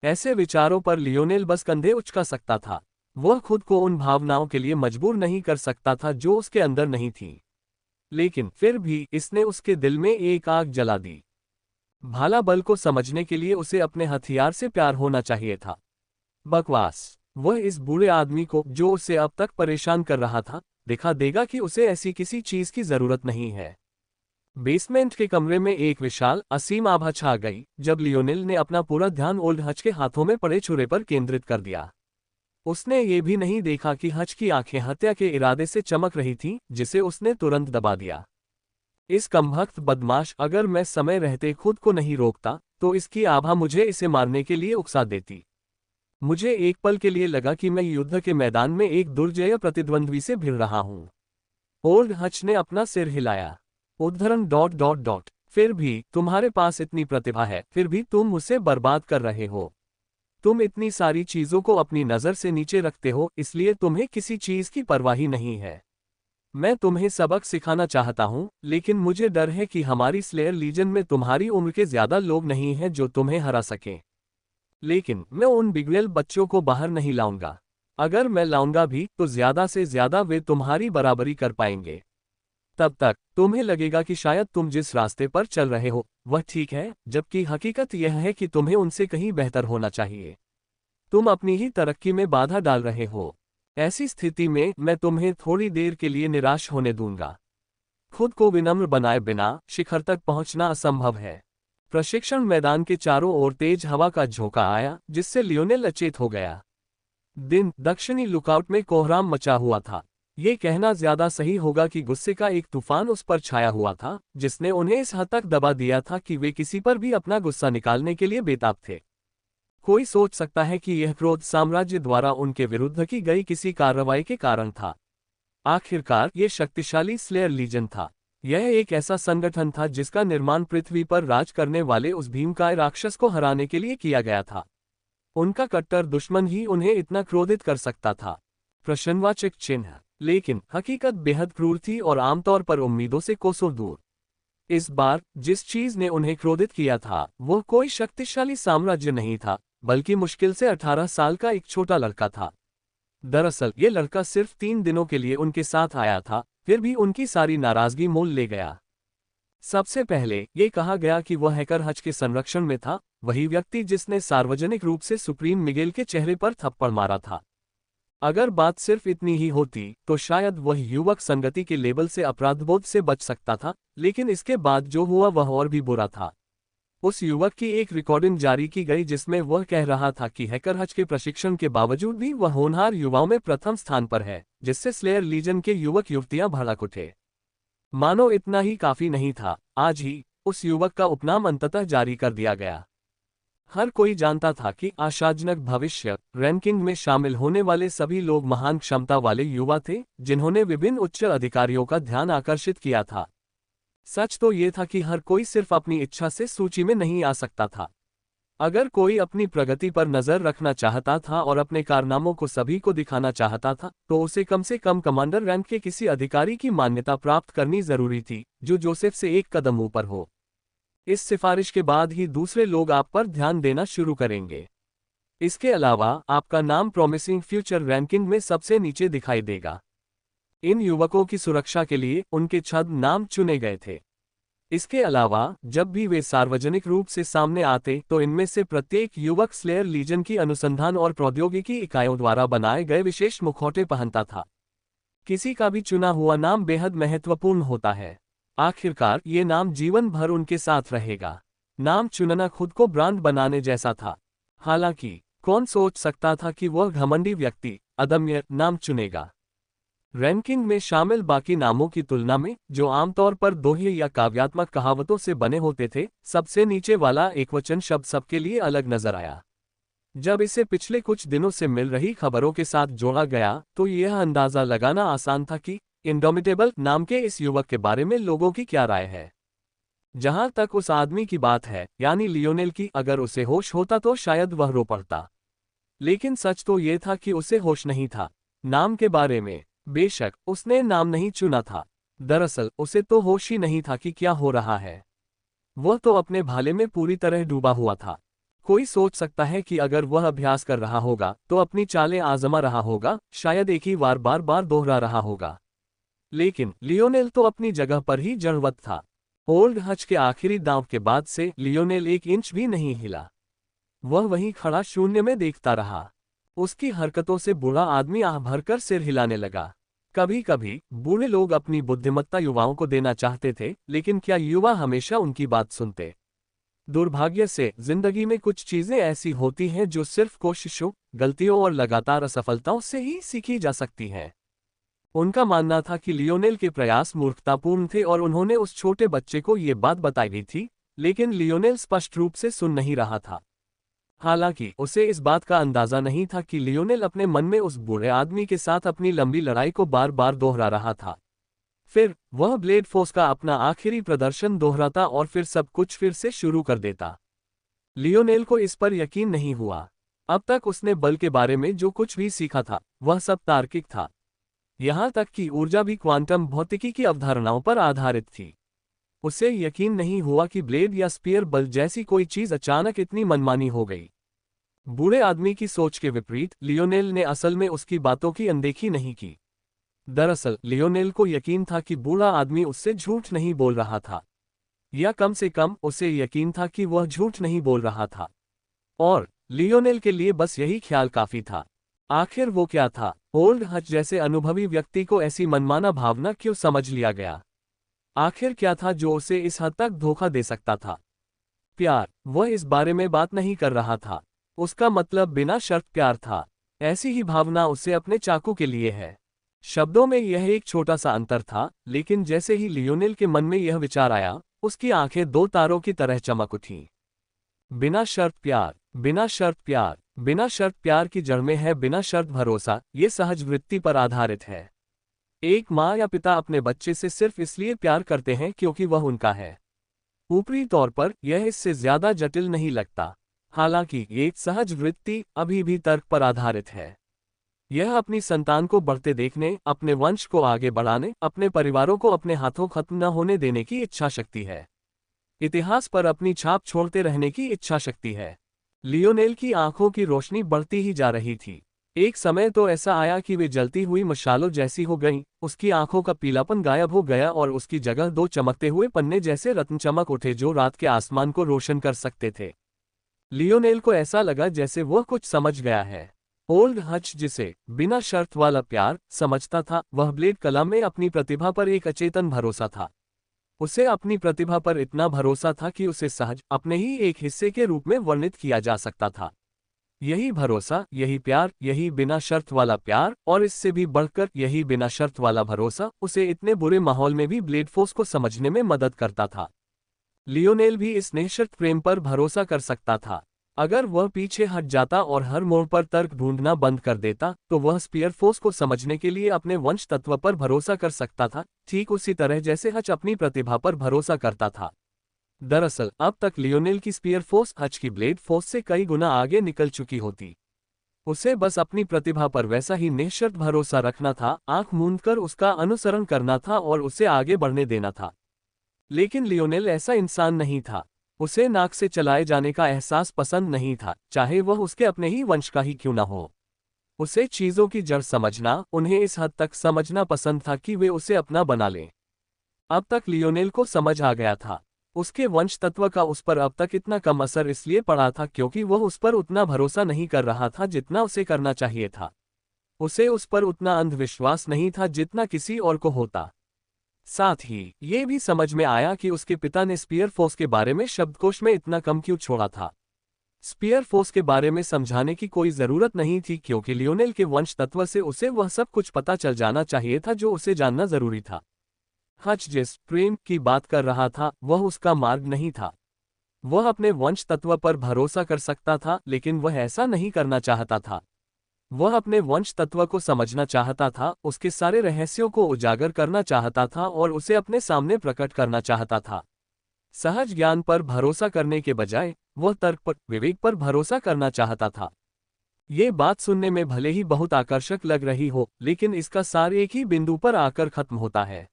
ऐसे विचारों पर लियोनेल बस कंधे उचका सकता था। वह खुद को उन भावनाओं के लिए मजबूर नहीं कर सकता था जो उसके अंदर नहीं थी। लेकिन फिर भी इसने उसके दिल में एक आग जला दी। भाला बल को समझने के लिए उसे अपने हथियार से प्यार होना चाहिए था। बकवास। वह इस बूढ़े आदमी को, जो उसे अब तक परेशान कर रहा था, दिखा देगा कि उसे ऐसी किसी चीज की जरूरत नहीं है। बेसमेंट के कमरे में एक विशाल, असीम आभा छा गई जब लियोनेल ने अपना पूरा ध्यान ओल्ड हच के हाथों में पड़े छुरे पर केंद्रित कर दिया। उसने ये भी नहीं देखा कि हच की आंखें हत्या के इरादे से चमक रही थीं, जिसे उसने तुरंत दबा दिया। इस कमबख्त बदमाश, अगर मैं समय रहते खुद को नहीं रोकता, तो इसकी आभा मुझे इसे मारने के लिए उकसा देती। मुझे एक पल के लिए लगा कि मैं युद्ध के मैदान में एक दुर्जय प्रतिद्वंद्वी से भिड़ रहा हूं। ओल्ड हच ने अपना सिर हिलाया। उद्धरण ... फिर भी तुम्हारे पास इतनी प्रतिभा है, फिर भी तुम उसे बर्बाद कर रहे हो। तुम इतनी सारी चीजों को अपनी नजर से नीचे रखते हो, इसलिए तुम्हें किसी चीज की परवाह ही नहीं है। मैं तुम्हें सबक सिखाना चाहता हूँ, लेकिन मुझे डर है कि हमारी स्लेयर लीजन में तुम्हारी उम्र के ज्यादा लोग नहीं हैं जो तुम्हें हरा सकें। लेकिन मैं उन बिगड़ेल बच्चों को बाहर नहीं लाऊंगा। अगर मैं लाऊंगा भी तो ज्यादा से ज्यादा वे तुम्हारी बराबरी कर पाएंगे। तब तक तुम्हें लगेगा कि शायद तुम जिस रास्ते पर चल रहे हो वह ठीक है, जबकि हकीकत यह है कि तुम्हें उनसे कहीं बेहतर होना चाहिए। तुम अपनी ही तरक्की में बाधा डाल रहे हो। ऐसी स्थिति में मैं तुम्हें थोड़ी देर के लिए निराश होने दूंगा। खुद को विनम्र बनाए बिना शिखर तक पहुंचना असंभव है। प्रशिक्षण मैदान के चारों ओर तेज हवा का झोंका आया, जिससे लियोनेल अचेत हो गया। दिन दक्षिणी लुकआउट में कोहराम मचा हुआ था। ये कहना ज्यादा सही होगा कि गुस्से का एक तूफान उस पर छाया हुआ था, जिसने उन्हें इस हद तक दबा दिया था कि वे किसी पर भी अपना गुस्सा निकालने के लिए बेताब थे। कोई सोच सकता है कि यह क्रोध साम्राज्य द्वारा उनके विरुद्ध की गई किसी कार्रवाई के कारण था। आखिरकार ये शक्तिशाली स्लेयर लीजन था। यह एक ऐसा संगठन था जिसका निर्माण पृथ्वी पर राज करने वाले उस भीमकाय राक्षस को हराने के लिए किया गया था। उनका कट्टर दुश्मन ही उन्हें इतना क्रोधित कर सकता था। प्रश्नवाचक चिन्ह। लेकिन हकीकत बेहद क्रूर थी और आमतौर पर उम्मीदों से कोसों दूर। इस बार जिस चीज ने उन्हें क्रोधित किया था वह कोई शक्तिशाली साम्राज्य नहीं था, बल्कि मुश्किल से 18 साल का एक छोटा लड़का था। दरअसल ये लड़का सिर्फ 3 दिनों के लिए उनके साथ आया था, फिर भी उनकी सारी नाराजगी मोल ले गया। सबसे पहले ये कहा गया कि वह हैकर हच के संरक्षण में था, वही व्यक्ति जिसने सार्वजनिक रूप से सुप्रीम मिगेल के चेहरे पर थप्पड़ मारा था। अगर बात सिर्फ इतनी ही होती तो शायद वह युवक संगति के लेबल से अपराधबोध से बच सकता था, लेकिन इसके बाद जो हुआ वह और भी बुरा था। उस युवक की एक रिकॉर्डिंग जारी की गई जिसमें वह कह रहा था कि हैकर हच के प्रशिक्षण के बावजूद भी वह होनहार युवाओं में प्रथम स्थान पर है, जिससे स्लेयर लीजन के युवक युवतियां भड़क उठे। मानो इतना ही काफी नहीं था, आज ही उस युवक का उपनाम अंततः जारी कर दिया गया। हर कोई जानता था कि आशाजनक भविष्य रैंकिंग में शामिल होने वाले सभी लोग महान क्षमता वाले युवा थे, जिन्होंने विभिन्न उच्च अधिकारियों का ध्यान आकर्षित किया था। सच तो ये था कि हर कोई सिर्फ अपनी इच्छा से सूची में नहीं आ सकता था। अगर कोई अपनी प्रगति पर नजर रखना चाहता था और अपने कारनामों को सभी को दिखाना चाहता था, तो उसे कम से कम कमांडर रैंक के किसी अधिकारी की मान्यता प्राप्त करनी जरूरी थी, जो जोसेफ से एक कदम ऊपर हो। इस सिफारिश के बाद ही दूसरे लोग आप पर ध्यान देना शुरू करेंगे। इसके अलावा आपका नाम प्रॉमिसिंग फ्यूचर रैंकिंग में सबसे नीचे दिखाई देगा। इन युवकों की सुरक्षा के लिए उनके छद्म नाम चुने गए थे। इसके अलावा जब भी वे सार्वजनिक रूप से सामने आते तो इनमें से प्रत्येक युवक स्लेयर लीजन की अनुसंधान और प्रौद्योगिकी इकाइयों द्वारा बनाए गए विशेष मुखौटे पहनता था। किसी का भी चुना हुआ नाम बेहद महत्वपूर्ण होता है। आखिरकार ये नाम जीवन भर उनके साथ रहेगा। नाम चुनना खुद को ब्रांड बनाने जैसा था। हालांकि कौन सोच सकता था कि वह घमंडी व्यक्ति अदम्य नाम चुनेगा। रैंकिंग में शामिल बाकी नामों की तुलना में, जो आमतौर पर दोहे या काव्यात्मक कहावतों से बने होते थे, सबसे नीचे वाला एकवचन शब्द सबके लिए अलग नजर आया। जब इसे पिछले कुछ दिनों से मिल रही खबरों के साथ जोड़ा गया तो यह अंदाजा लगाना आसान था कि इंडोमिटेबल नाम के इस युवक के बारे में लोगों की क्या राय है। जहां तक उस आदमी की बात है, यानी लियोनेल की, अगर उसे होश होता तो शायद वह रो पड़ता। लेकिन सच तो ये था कि उसे होश नहीं था नाम के बारे में। बेशक उसने नाम नहीं चुना था, दरअसल उसे तो होश ही नहीं था कि क्या हो रहा है। वह तो अपने भाले में पूरी तरह डूबा हुआ था। कोई सोच सकता है कि अगर वह अभ्यास कर रहा होगा तो अपनी चालें आजमा रहा होगा, शायद एक ही बार बार बार दोहरा रहा होगा। लेकिन लियोनेल तो अपनी जगह पर ही जड़वत था। ओल्ड हच के आखिरी दांव के बाद से लियोनेल 1 इंच भी नहीं हिला। वह वहीं खड़ा शून्य में देखता रहा। उसकी हरकतों से बूढ़ा आदमी आह भरकर सिर हिलाने लगा। कभी कभी बूढ़े लोग अपनी बुद्धिमत्ता युवाओं को देना चाहते थे, लेकिन क्या युवा हमेशा उनकी बात सुनते? दुर्भाग्य से जिंदगी में कुछ चीजें ऐसी होती हैं जो सिर्फ कोशिशों, गलतियों और लगातार असफलताओं से ही सीखी जा सकती हैं। उनका मानना था कि लियोनेल के प्रयास मूर्खतापूर्ण थे और उन्होंने उस छोटे बच्चे को ये बात बताई भी थी, लेकिन लियोनेल स्पष्ट रूप से सुन नहीं रहा था। हालांकि उसे इस बात का अंदाजा नहीं था कि लियोनेल अपने मन में उस बूढ़े आदमी के साथ अपनी लंबी लड़ाई को बार बार दोहरा रहा था। फिर वह ब्लेड फोर्स का अपना आखिरी प्रदर्शन दोहराता और फिर सब कुछ फिर से शुरू कर देता। लियोनेल को इस पर यकीन नहीं हुआ। अब तक उसने बल के बारे में जो कुछ भी सीखा था वह सब तार्किक था। यहाँ तक कि ऊर्जा भी क्वांटम भौतिकी की अवधारणाओं पर आधारित थी। उसे यकीन नहीं हुआ कि ब्लेड या स्पीयर बल जैसी कोई चीज अचानक इतनी मनमानी हो गई। बूढ़े आदमी की सोच के विपरीत लियोनेल ने असल में उसकी बातों की अनदेखी नहीं की। दरअसल लियोनेल को यकीन था कि बूढ़ा आदमी उससे झूठ नहीं बोल रहा था, या कम से कम उसे यकीन था कि वह झूठ नहीं बोल रहा था। और लियोनेल के लिए बस यही ख्याल काफी था। आखिर वो क्या था? ओल्ड हच जैसे अनुभवी व्यक्ति को ऐसी मनमाना भावना क्यों समझ लिया गया? आखिर क्या था जो उसे इस हद तक धोखा दे सकता था? प्यार। वह इस बारे में बात नहीं कर रहा था। उसका मतलब बिना शर्त प्यार था। ऐसी ही भावना उसे अपने चाकू के लिए है। शब्दों में यह एक छोटा सा अंतर था, लेकिन जैसे ही लियोनेल के मन में यह विचार आया, उसकी आंखें दो तारों की तरह चमक उठीं। बिना शर्त प्यार, बिना शर्त प्यार, बिना शर्त प्यार की जड़ में है बिना शर्त भरोसा। ये सहज वृत्ति पर आधारित है। एक माँ या पिता अपने बच्चे से सिर्फ इसलिए प्यार करते हैं क्योंकि वह उनका है। ऊपरी तौर पर यह इससे ज्यादा जटिल नहीं लगता। हालांकि ये सहज वृत्ति अभी भी तर्क पर आधारित है। यह अपनी संतान को बढ़ते देखने, अपने वंश को आगे बढ़ाने, अपने परिवारों को अपने हाथों खत्म न होने देने की इच्छा शक्ति है। इतिहास पर अपनी छाप छोड़ते रहने की इच्छा शक्ति है। लियोनेल की आंखों की रोशनी बढ़ती ही जा रही थी। एक समय तो ऐसा आया कि वे जलती हुई मशालों जैसी हो गईं। उसकी आंखों का पीलापन गायब हो गया और उसकी जगह दो चमकते हुए पन्ने जैसे रत्न चमक उठे जो रात के आसमान को रोशन कर सकते थे। लियोनेल को ऐसा लगा जैसे वह कुछ समझ गया है। ओल्ड हच जिसे बिना शर्त वाला प्यार समझता था, वह ब्लेड कला में अपनी प्रतिभा पर एक अचेतन भरोसा था। उसे अपनी प्रतिभा पर इतना भरोसा था कि उसे सहज अपने ही एक हिस्से के रूप में वर्णित किया जा सकता था। यही भरोसा, यही प्यार, यही बिना शर्त वाला प्यार, और इससे भी बढ़कर यही बिना शर्त वाला भरोसा उसे इतने बुरे माहौल में भी ब्लेड फोर्स को समझने में मदद करता था। लियोनेल भी इस निःशर्त प्रेम पर भरोसा कर सकता था। अगर वह पीछे हट जाता और हर मोड़ पर तर्क ढूंढना बंद कर देता, तो वह स्पीयर फोर्स को समझने के लिए अपने वंश तत्व पर भरोसा कर सकता था, ठीक उसी तरह जैसे हच अपनी प्रतिभा पर भरोसा करता था। दरअसल अब तक लियोनेल की स्पीयर फोर्स हच की ब्लेड फोर्स से कई गुना आगे निकल चुकी होती। उसे बस अपनी प्रतिभा पर वैसा ही निःशर्त भरोसा रखना था, आंख मूंदकर उसका अनुसरण करना था और उसे आगे बढ़ने देना था। लेकिन लियोनेल ऐसा इंसान नहीं था। उसे नाक से चलाए जाने का एहसास पसंद नहीं था, चाहे वह उसके अपने ही वंश का ही क्यों न हो। उसे चीजों की जड़ समझना, उन्हें इस हद तक समझना पसंद था कि वे उसे अपना बना लें। अब तक लियोनेल को समझ आ गया था। उसके वंश तत्व का उस पर अब तक इतना कम असर इसलिए पड़ा था क्योंकि वह उस पर उतना भरोसा नहीं कर रहा था जितना उसे करना चाहिए था। उसे उस पर उतना अंधविश्वास नहीं था जितना किसी और को होता। साथ ही ये भी समझ में आया कि उसके पिता ने स्पीयर फोर्स के बारे में शब्दकोश में इतना कम क्यों छोड़ा था। स्पीयर फोर्स के बारे में समझाने की कोई जरूरत नहीं थी क्योंकि लियोनेल के वंश तत्व से उसे वह सब कुछ पता चल जाना चाहिए था जो उसे जानना जरूरी था। हच जिस प्रेम की बात कर रहा था वह उसका मार्ग नहीं था। वह अपने वंश तत्व पर भरोसा कर सकता था, लेकिन वह ऐसा नहीं करना चाहता था। वह अपने वंश तत्व को समझना चाहता था, उसके सारे रहस्यों को उजागर करना चाहता था और उसे अपने सामने प्रकट करना चाहता था। सहज ज्ञान पर भरोसा करने के बजाय वह तर्क पर, विवेक पर भरोसा करना चाहता था। ये बात सुनने में भले ही बहुत आकर्षक लग रही हो, लेकिन इसका सार एक ही बिंदु पर आकर खत्म होता है।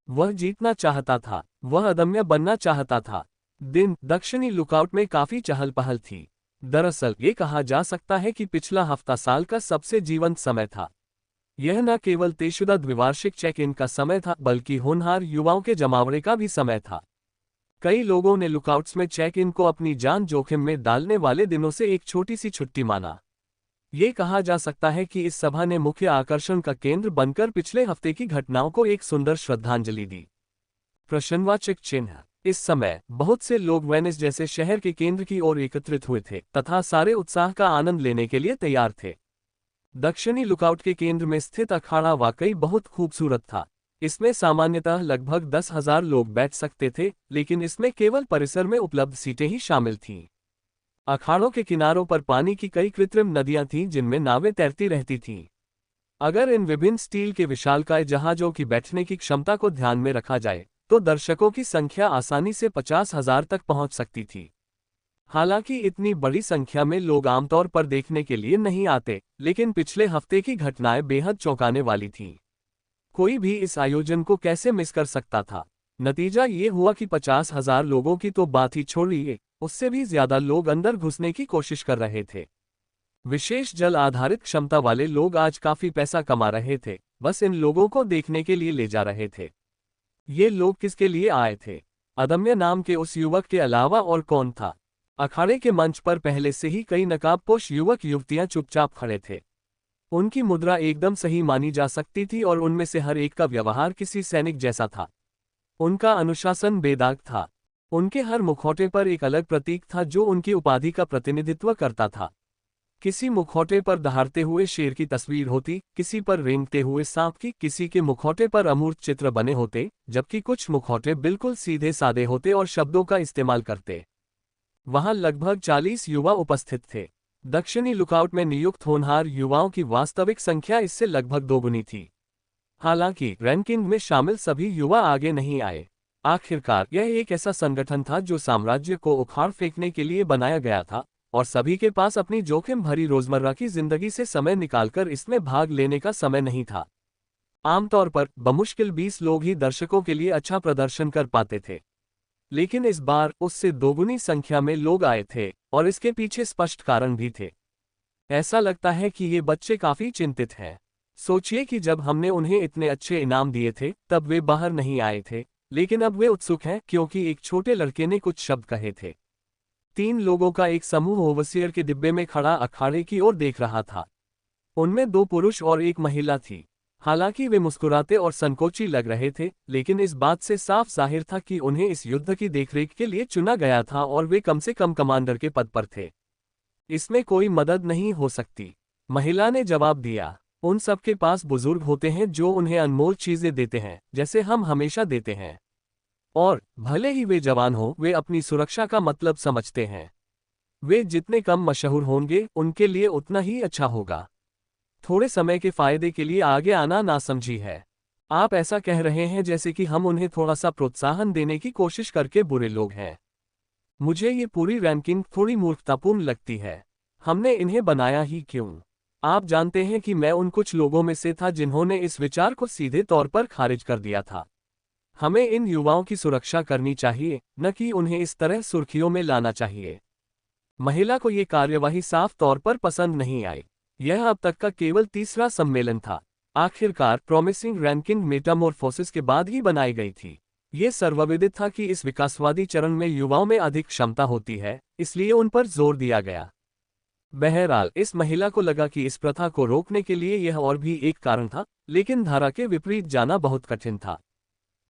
वह जीतना चाहता था, वह अदम्य बनना चाहता था। दिन दक्षिणी लुकआउट में काफी चहल पहल थी। दरअसल ये कहा जा सकता है कि पिछला हफ्ता साल का सबसे जीवंत समय था। यह न केवल तयशुदा द्विवार्षिक चेक इन का समय था, बल्कि होनहार युवाओं के जमावड़े का भी समय था। कई लोगों ने लुकआउट्स में चेक इन को अपनी जान जोखिम में डालने वाले दिनों से एक छोटी सी छुट्टी माना। ये कहा जा सकता है कि इस सभा ने मुख्य आकर्षण का केंद्र बनकर पिछले हफ्ते की घटनाओं को एक सुंदर श्रद्धांजलि दी। प्रश्नवाचक चिन्ह। इस समय बहुत से लोग वेनिस जैसे शहर के केंद्र की ओर एकत्रित हुए थे तथा सारे उत्साह का आनंद लेने के लिए तैयार थे। दक्षिणी लुकआउट के केंद्र में स्थित अखाड़ा वाकई बहुत खूबसूरत था। इसमें सामान्यतः लगभग 10,000 लोग बैठ सकते थे, लेकिन इसमें केवल परिसर में उपलब्ध सीटें ही शामिल थीं। अखाड़ों के किनारों पर पानी की कई कृत्रिम नदियां थीं जिनमें नावें तैरती रहती थीं। अगर इन विभिन्न स्टील के विशालकाय जहाजों की बैठने की क्षमता को ध्यान में रखा जाए तो दर्शकों की संख्या आसानी से 50,000 तक पहुंच सकती थी। हालांकि इतनी बड़ी संख्या में लोग आमतौर पर देखने के लिए नहीं आते, लेकिन पिछले हफ्ते की घटनाएं बेहद चौंकाने वाली थीं। कोई भी इस आयोजन को कैसे मिस कर सकता था। नतीजा ये हुआ कि 50,000 लोगों की तो बात ही छोड़िए, उससे भी ज्यादा लोग अंदर घुसने की कोशिश कर रहे थे। विशेष जल आधारित क्षमता वाले लोग आज काफी पैसा कमा रहे थे, बस इन लोगों को देखने के लिए ले जा रहे थे। ये लोग किसके लिए आए थे? अदम्य नाम के उस युवक के अलावा और कौन था? अखाड़े के मंच पर पहले से ही कई नकाबपोश युवक युवतियां चुपचाप खड़े थे। उनकी मुद्रा एकदम सही मानी जा सकती थी और उनमें से हर एक का व्यवहार किसी सैनिक जैसा था। उनका अनुशासन बेदाग था। उनके हर मुखौटे पर एक अलग प्रतीक था जो उनकी उपाधि का प्रतिनिधित्व करता था। किसी मुखौटे पर दहाड़ते हुए शेर की तस्वीर होती, किसी पर रेंगते हुए सांप की, किसी के मुखौटे पर अमूर्त चित्र बने होते, जबकि कुछ मुखौटे बिल्कुल सीधे सादे होते और शब्दों का इस्तेमाल करते। वहां लगभग 40 युवा उपस्थित थे। दक्षिणी लुकआउट में नियुक्त होनहार युवाओं की वास्तविक संख्या इससे लगभग दोगुनी थी। हालांकि रैंकिंग में शामिल सभी युवा आगे नहीं आए। आखिरकार यह एक ऐसा संगठन था जो साम्राज्य को उखाड़ फेंकने के लिए बनाया गया था, और सभी के पास अपनी जोखिम भरी रोजमर्रा की जिंदगी से समय निकालकर इसमें भाग लेने का समय नहीं था। आमतौर पर बमुश्किल 20 लोग ही दर्शकों के लिए अच्छा प्रदर्शन कर पाते थे, लेकिन इस बार उससे दोगुनी संख्या में लोग आए थे, और इसके पीछे स्पष्ट कारण भी थे। ऐसा लगता है कि ये बच्चे काफी चिंतित हैं। सोचिए कि जब हमने उन्हें इतने अच्छे इनाम दिए थे तब वे बाहर नहीं आए थे, लेकिन अब वे उत्सुक हैं क्योंकि एक छोटे लड़के ने कुछ शब्द कहे थे। 3 लोगों का एक समूह ओवरसियर के डिब्बे में खड़ा अखाड़े की ओर देख रहा था। उनमें 2 पुरुष और एक महिला थी। हालांकि वे मुस्कुराते और संकोची लग रहे थे, लेकिन इस बात से साफ जाहिर था कि उन्हें इस युद्ध की देखरेख के लिए चुना गया था और वे कम से कम कमांडर के पद पर थे। इसमें कोई मदद नहीं हो सकती, महिला ने जवाब दिया। उन सबके पास बुजुर्ग होते हैं जो उन्हें अनमोल चीजें देते हैं, जैसे हम हमेशा देते हैं। और भले ही वे जवान हों, वे अपनी सुरक्षा का मतलब समझते हैं। वे जितने कम मशहूर होंगे, उनके लिए उतना ही अच्छा होगा। थोड़े समय के फायदे के लिए आगे आना नासमझी है। आप ऐसा कह रहे हैं जैसे कि हम उन्हें थोड़ा सा प्रोत्साहन देने की कोशिश करके बुरे लोग हैं। मुझे ये पूरी रैंकिंग थोड़ी मूर्खतापूर्ण लगती है। हमने इन्हें बनाया ही क्यों? आप जानते हैं कि मैं उन कुछ लोगों में से था जिन्होंने इस विचार को सीधे तौर पर खारिज कर दिया था। हमें इन युवाओं की सुरक्षा करनी चाहिए, न कि उन्हें इस तरह सुर्खियों में लाना चाहिए। महिला को ये कार्यवाही साफ तौर पर पसंद नहीं आई। यह अब तक का केवल तीसरा सम्मेलन था। आखिरकार प्रॉमिसिंग रैंकिंग मेटामॉर्फोसिस के बाद ही बनाई गई थी। ये सर्वविदित था कि इस विकासवादी चरण में युवाओं में अधिक क्षमता होती है, इसलिए उन पर जोर दिया गया। बहरहाल इस महिला को लगा कि इस प्रथा को रोकने के लिए यह और भी एक कारण था, लेकिन धारा के विपरीत जाना बहुत कठिन था।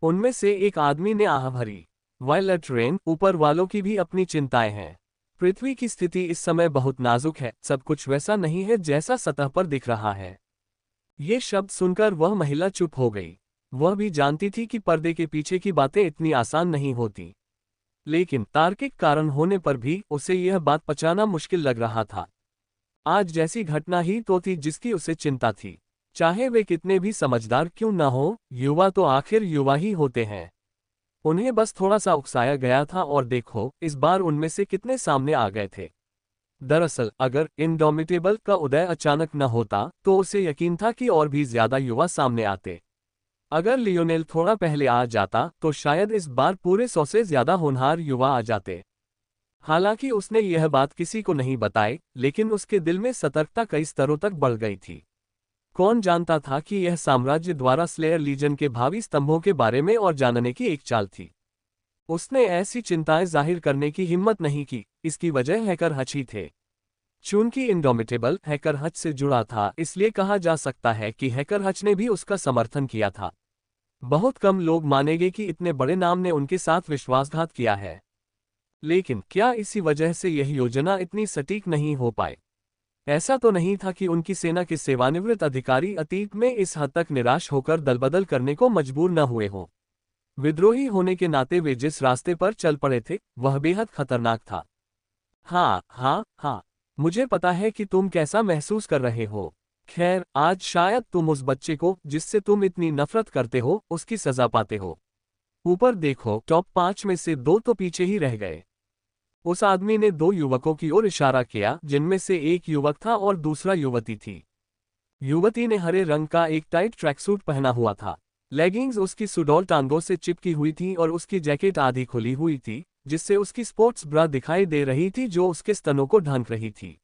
उनमें से एक आदमी ने आह भरी, वायलट रेन, ऊपर वालों की भी अपनी चिंताएं हैं। पृथ्वी की स्थिति इस समय बहुत नाजुक है, सब कुछ वैसा नहीं है जैसा सतह पर दिख रहा है। ये शब्द सुनकर वह महिला चुप हो गई। वह भी जानती थी कि पर्दे के पीछे की बातें इतनी आसान नहीं होती, लेकिन तार्किक कारण होने पर भी उसे यह बात पचाना मुश्किल लग रहा था। आज जैसी घटना ही तो थी जिसकी उसे चिंता थी। चाहे वे कितने भी समझदार क्यों न हो, युवा तो आखिर युवा ही होते हैं। उन्हें बस थोड़ा सा उकसाया गया था और देखो इस बार उनमें से कितने सामने आ गए थे। दरअसल अगर इंडोमिटेबल का उदय अचानक न होता तो उसे यकीन था कि और भी ज्यादा युवा सामने आते। अगर लियोनेल थोड़ा पहले आ जाता तो शायद इस बार पूरे 100 से ज्यादा होनहार युवा आ जाते। हालांकि उसने यह बात किसी को नहीं बताई, लेकिन उसके दिल में सतर्कता कई स्तरों तक बढ़ गई थी। कौन जानता था कि यह साम्राज्य द्वारा स्लेयर लीजन के भावी स्तंभों के बारे में और जानने की एक चाल थी। उसने ऐसी चिंताएं जाहिर करने की हिम्मत नहीं की, इसकी वजह हैकर हच ही थे। चूंकि इंडोमिटेबल हैकर हच से जुड़ा था, इसलिए कहा जा सकता है कि हैकर हच ने भी उसका समर्थन किया था। बहुत कम लोग मानेंगे कि इतने बड़े नाम ने उनके साथ विश्वासघात किया है। लेकिन क्या इसी वजह से यह योजना इतनी सटीक नहीं हो पाई? ऐसा तो नहीं था कि उनकी सेना के सेवानिवृत्त अधिकारी अतीत में इस हद तक निराश होकर दलबदल करने को मजबूर न हुए हों। विद्रोही होने के नाते वे जिस रास्ते पर चल पड़े थे वह बेहद खतरनाक था। हाँ, मुझे पता है कि तुम कैसा महसूस कर रहे हो। खैर, आज शायद तुम उस बच्चे को जिससे तुम इतनी नफरत करते हो उसकी सजा पाते हो। ऊपर देखो, टॉप 5 में से 2 तो पीछे ही रह गए। उस आदमी ने 2 युवकों की ओर इशारा किया, जिनमें से एक युवक था और दूसरा युवती थी। युवती ने हरे रंग का एक टाइट ट्रैकसूट पहना हुआ था। लेगिंग्स उसकी सुडौल टांगों से चिपकी हुई थी और उसकी जैकेट आधी खुली हुई थी, जिससे उसकी स्पोर्ट्स ब्रा दिखाई दे रही थी जो उसके स्तनों को ढांक रही थी।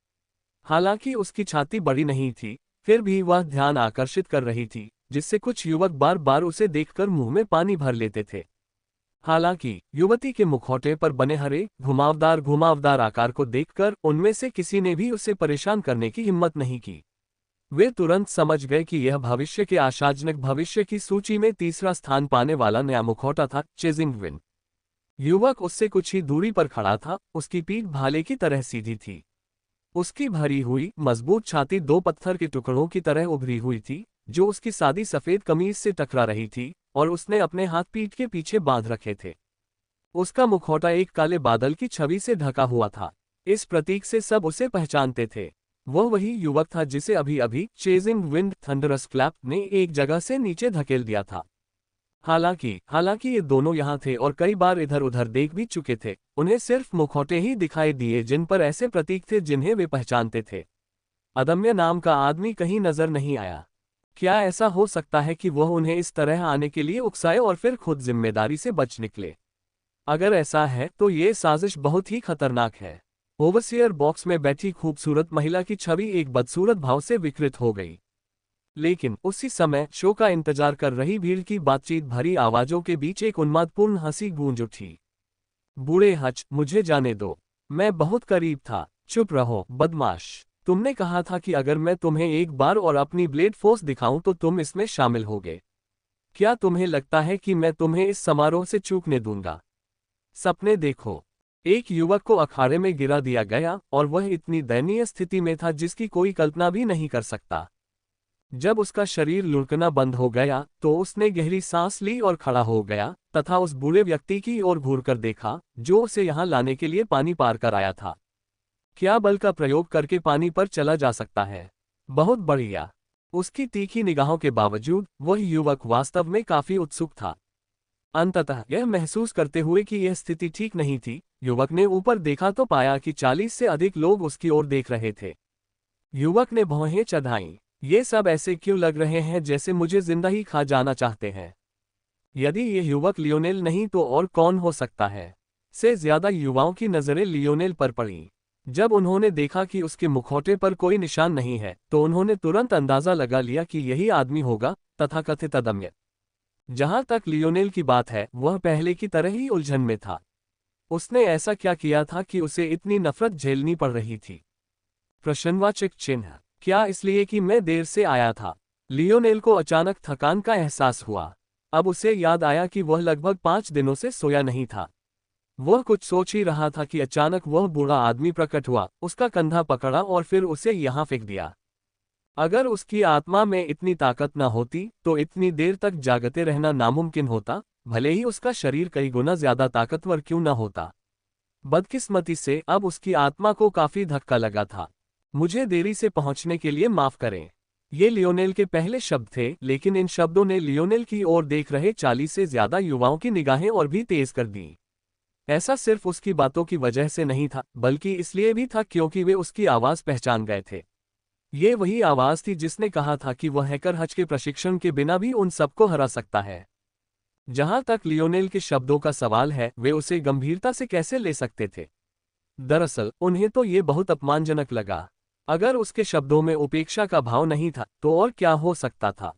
हालांकि उसकी छाती बड़ी नहीं थी, फिर भी वह ध्यान आकर्षित कर रही थी, जिससे कुछ युवक बार बार उसे देखकर मुंह में पानी भर लेते थे। हालांकि युवती के मुखौटे पर बने हरे घुमावदार आकार को देखकर उनमें से किसी ने भी उसे परेशान करने की हिम्मत नहीं की। वे तुरंत समझ गए कि यह भविष्य के आशाजनक भविष्य की सूची में तीसरा स्थान पाने वाला नया मुखौटा था, चेजिंग विंड। युवक उससे कुछ ही दूरी पर खड़ा था, उसकी पीठ भाले की तरह सीधी थी। उसकी भरी हुई मजबूत छाती दो पत्थर के टुकड़ों की तरह उभरी हुई थी, जो उसकी सादी सफेद कमीज से टकरा रही थी, और उसने अपने हाथ पीठ के पीछे बांध रखे थे। उसका मुखौटा एक काले बादल की छवि से ढका हुआ था। इस प्रतीक से सब उसे पहचानते थे। वह वही युवक था जिसे अभी अभी चेजिंग विंड थंडरस क्लैप ने एक जगह से नीचे धकेल दिया था। हालांकि ये दोनों यहाँ थे और कई बार इधर उधर देख भी चुके थे, उन्हें सिर्फ मुखौटे ही दिखाई दिए जिन पर ऐसे प्रतीक थे जिन्हें वे पहचानते थे। अदम्य नाम का आदमी कहीं नजर नहीं आया। क्या ऐसा हो सकता है कि वह उन्हें इस तरह आने के लिए उकसाए और फिर खुद जिम्मेदारी से बच निकले? अगर ऐसा है तो ये साजिश बहुत ही खतरनाक है। ओवरसियर बॉक्स में बैठी खूबसूरत महिला की छवि एक बदसूरत भाव से विकृत हो गई। लेकिन उसी समय शो का इंतजार कर रही भीड़ की बातचीत भरी आवाजों के बीच एक उन्मादपूर्ण हंसी गूंज उठी। बूढ़े हच, मुझे जाने दो। मैं बहुत करीब था। चुप रहो, बदमाश। तुमने कहा था कि अगर मैं तुम्हें एक बार और अपनी ब्लेड फोर्स दिखाऊं तो तुम इसमें शामिल होगे। क्या तुम्हें लगता है कि मैं तुम्हें इस समारोह से चूकने दूंगा? सपने देखो। एक युवक को अखाड़े में गिरा दिया गया और वह इतनी दयनीय स्थिति में था जिसकी कोई कल्पना भी नहीं कर सकता। जब उसका शरीर लुढ़कना बंद हो गया तो उसने गहरी सांस ली और खड़ा हो गया तथा उस बूढ़े व्यक्ति की ओर घूरकर देखा जो उसे यहां लाने के लिए पानी पार कर आया था। क्या बल का प्रयोग करके पानी पर चला जा सकता है? बहुत बढ़िया। उसकी तीखी निगाहों के बावजूद वह युवक वास्तव में काफी उत्सुक था। अंततः यह महसूस करते हुए कि यह स्थिति ठीक नहीं थी, युवक ने ऊपर देखा तो पाया कि 40 से अधिक लोग उसकी ओर देख रहे थे। युवक ने भौहें चढ़ाईं। ये सब ऐसे क्यों लग रहे हैं जैसे मुझे जिंदा ही खा जाना चाहते हैं? यदि ये युवक लियोनेल नहीं तो और कौन हो सकता है? से ज्यादा युवाओं की नजरें लियोनेल पर पड़ीं। जब उन्होंने देखा कि उसके मुखौटे पर कोई निशान नहीं है तो उन्होंने तुरंत अंदाजा लगा लिया कि यही आदमी होगा, तथाकथित अदम्य। जहां तक लियोनेल की बात है, वह पहले की तरह ही उलझन में था। उसने ऐसा क्या किया था कि उसे इतनी नफरत झेलनी पड़ रही थी? प्रश्नवाचक चिन्ह। क्या इसलिए कि मैं देर से आया था? लियोनेल को अचानक थकान का एहसास हुआ। अब उसे याद आया कि वह लगभग 5 दिनों से सोया नहीं था। वह कुछ सोच ही रहा था कि अचानक वह बूढ़ा आदमी प्रकट हुआ, उसका कंधा पकड़ा और फिर उसे यहां फेंक दिया। अगर उसकी आत्मा में इतनी ताकत न होती तो इतनी देर तक जागते रहना नामुमकिन होता, भले ही उसका शरीर कई गुना ज्यादा ताकतवर क्यों न होता। बदकिस्मती से अब उसकी आत्मा को काफी धक्का लगा था। मुझे देरी से पहुंचने के लिए माफ करें। ये लियोनेल के पहले शब्द थे, लेकिन इन शब्दों ने लियोनेल की ओर देख रहे 40 से ज्यादा युवाओं की निगाहें और भी तेज कर दी। ऐसा सिर्फ उसकी बातों की वजह से नहीं था, बल्कि इसलिए भी था क्योंकि वे उसकी आवाज पहचान गए थे। ये वही आवाज थी जिसने कहा था कि वह हैकर हच के प्रशिक्षण के बिना भी उन सबको हरा सकता है। जहां तक लियोनेल के शब्दों का सवाल है, वे उसे गंभीरता से कैसे ले सकते थे? दरअसल उन्हें तो ये बहुत अपमानजनक लगा। अगर उसके शब्दों में उपेक्षा का भाव नहीं था तो और क्या हो सकता था?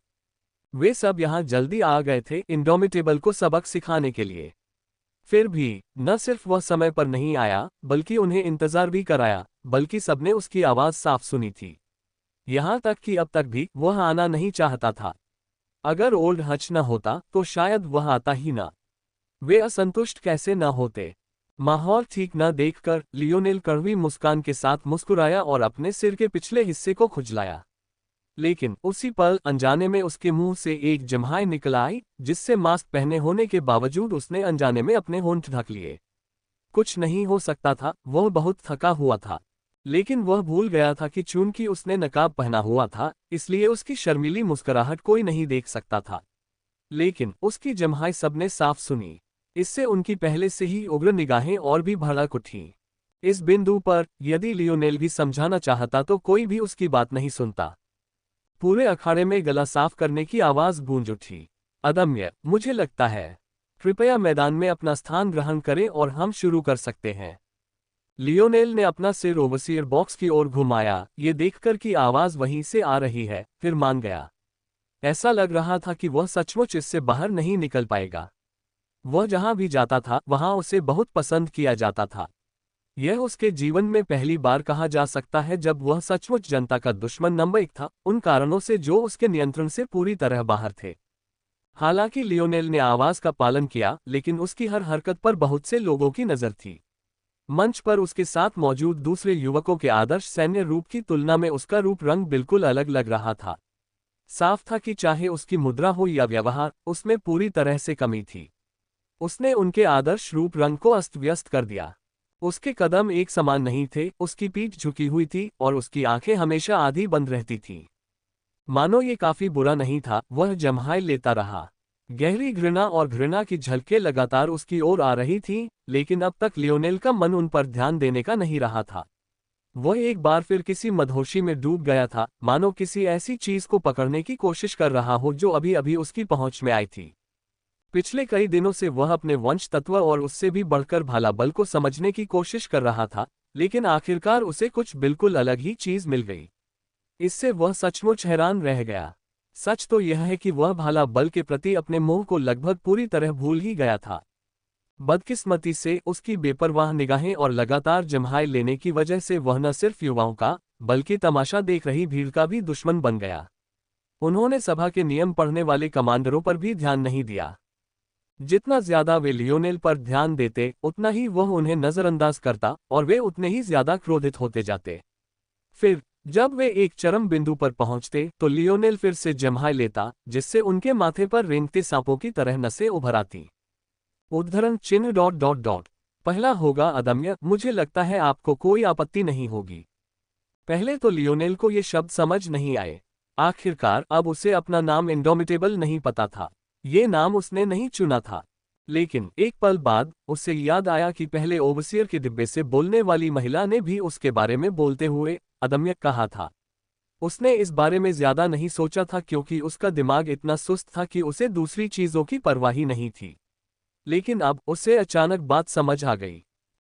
वे सब यहां जल्दी आ गए थे इंडोमिटेबल को सबक सिखाने के लिए। फिर भी न सिर्फ वह समय पर नहीं आया, बल्कि उन्हें इंतजार भी कराया, बल्कि सबने उसकी आवाज साफ सुनी थी। यहां तक कि अब तक भी वह आना नहीं चाहता था। अगर ओल्ड हच न होता तो शायद वह आता ही ना। वे असंतुष्ट कैसे न होते? माहौल ठीक न देखकर लियोनेल कड़वी मुस्कान के साथ मुस्कुराया और अपने सिर के पिछले हिस्से को खुजलाया। लेकिन उसी पल अनजाने में उसके मुंह से एक जम्हाई निकल आई, जिससे मास्क पहने होने के बावजूद उसने अनजाने में अपने होंठ ढक लिए। कुछ नहीं हो सकता था, वह बहुत थका हुआ था। लेकिन वह भूल गया था कि चूंकि उसने नकाब पहना हुआ था, इसलिए उसकी शर्मीली मुस्कुराहट कोई नहीं देख सकता था। लेकिन उसकी जम्हाई सबने साफ सुनी। इससे उनकी पहले से ही उग्र निगाहें और भी भड़क उठीं। इस बिंदु पर यदि लियोनेल भी समझाना चाहता तो कोई भी उसकी बात नहीं सुनता। पूरे अखाड़े में गला साफ करने की आवाज गूंज उठी। अदम्य, मुझे लगता है। कृपया मैदान में अपना स्थान ग्रहण करें और हम शुरू कर सकते हैं। लियोनेल ने अपना सिर ओवरसीयर बॉक्स की ओर घुमाया, ये देखकर कि आवाज वहीं से आ रही है, फिर मान गया। ऐसा लग रहा था कि वह सचमुच इससे बाहर नहीं निकल पाएगा। वह जहां भी जाता था वहां उसे बहुत पसंद किया जाता था। यह उसके जीवन में पहली बार कहा जा सकता है जब वह सचमुच जनता का दुश्मन नंबर 1 था, उन कारणों से जो उसके नियंत्रण से पूरी तरह बाहर थे। हालांकि लियोनेल ने आवाज का पालन किया, लेकिन उसकी हर हरकत पर बहुत से लोगों की नजर थी। मंच पर उसके साथ मौजूद दूसरे युवकों के आदर्श सैन्य रूप की तुलना में उसका रूप रंग बिल्कुल अलग लग रहा था। साफ था कि चाहे उसकी मुद्रा हो या व्यवहार, उसमें पूरी तरह से कमी थी। उसने उनके आदर्श रूप रंग को अस्त व्यस्त कर दिया। उसके कदम एक समान नहीं थे, उसकी पीठ झुकी हुई थी और उसकी आंखें हमेशा आधी बंद रहती थीं। मानो ये काफी बुरा नहीं था, वह जम्हाई लेता रहा। गहरी घृणा और घृणा की झलकें लगातार उसकी ओर आ रही थीं, लेकिन अब तक लियोनेल का मन उन पर ध्यान देने का नहीं रहा था। वह एक बार फिर किसी मदहोशी में डूब गया था, मानो किसी ऐसी चीज को पकड़ने की कोशिश कर रहा हो जो अभी अभी उसकी पहुंच में आई थी। पिछले कई दिनों से वह अपने वंश तत्व और उससे भी बढ़कर भाला बल को समझने की कोशिश कर रहा था, लेकिन आखिरकार उसे कुछ बिल्कुल अलग ही चीज मिल गई। इससे वह सचमुच हैरान रह गया। सच तो यह है कि वह भाला बल के प्रति अपने मोह को लगभग पूरी तरह भूल ही गया था। बदकिस्मती से उसकी बेपरवाह निगाहें और लगातार जम्हाई लेने की वजह से वह न सिर्फ युवाओं का, बल्कि तमाशा देख रही भीड़ का भी दुश्मन बन गया। उन्होंने सभा के नियम पढ़ने वाले कमांडरों पर भी ध्यान नहीं दिया। जितना ज्यादा वे लियोनेल पर ध्यान देते, उतना ही वह उन्हें नजरअंदाज करता और वे उतने ही ज्यादा क्रोधित होते जाते। फिर जब वे एक चरम बिंदु पर पहुंचते तो लियोनेल फिर से जम्हाई लेता, जिससे उनके माथे पर रेंगते सांपों की तरह नसें उभर आती। उद्धरण चिन्ह डॉट डॉट डॉट। पहला होगा अदम्य, मुझे लगता है आपको कोई आपत्ति नहीं होगी। पहले तो लियोनेल को ये शब्द समझ नहीं आए। आखिरकार अब उसे अपना नाम इंडोमिटेबल नहीं पता था। ये नाम उसने नहीं चुना था। लेकिन एक पल बाद उसे याद आया कि पहले ओवरसियर के डिब्बे से बोलने वाली महिला ने भी उसके बारे में बोलते हुए अदम्य कहा था। उसने इस बारे में ज्यादा नहीं सोचा था क्योंकि उसका दिमाग इतना सुस्त था कि उसे दूसरी चीजों की परवाह ही नहीं थी। लेकिन अब उसे अचानक बात समझ आ गई।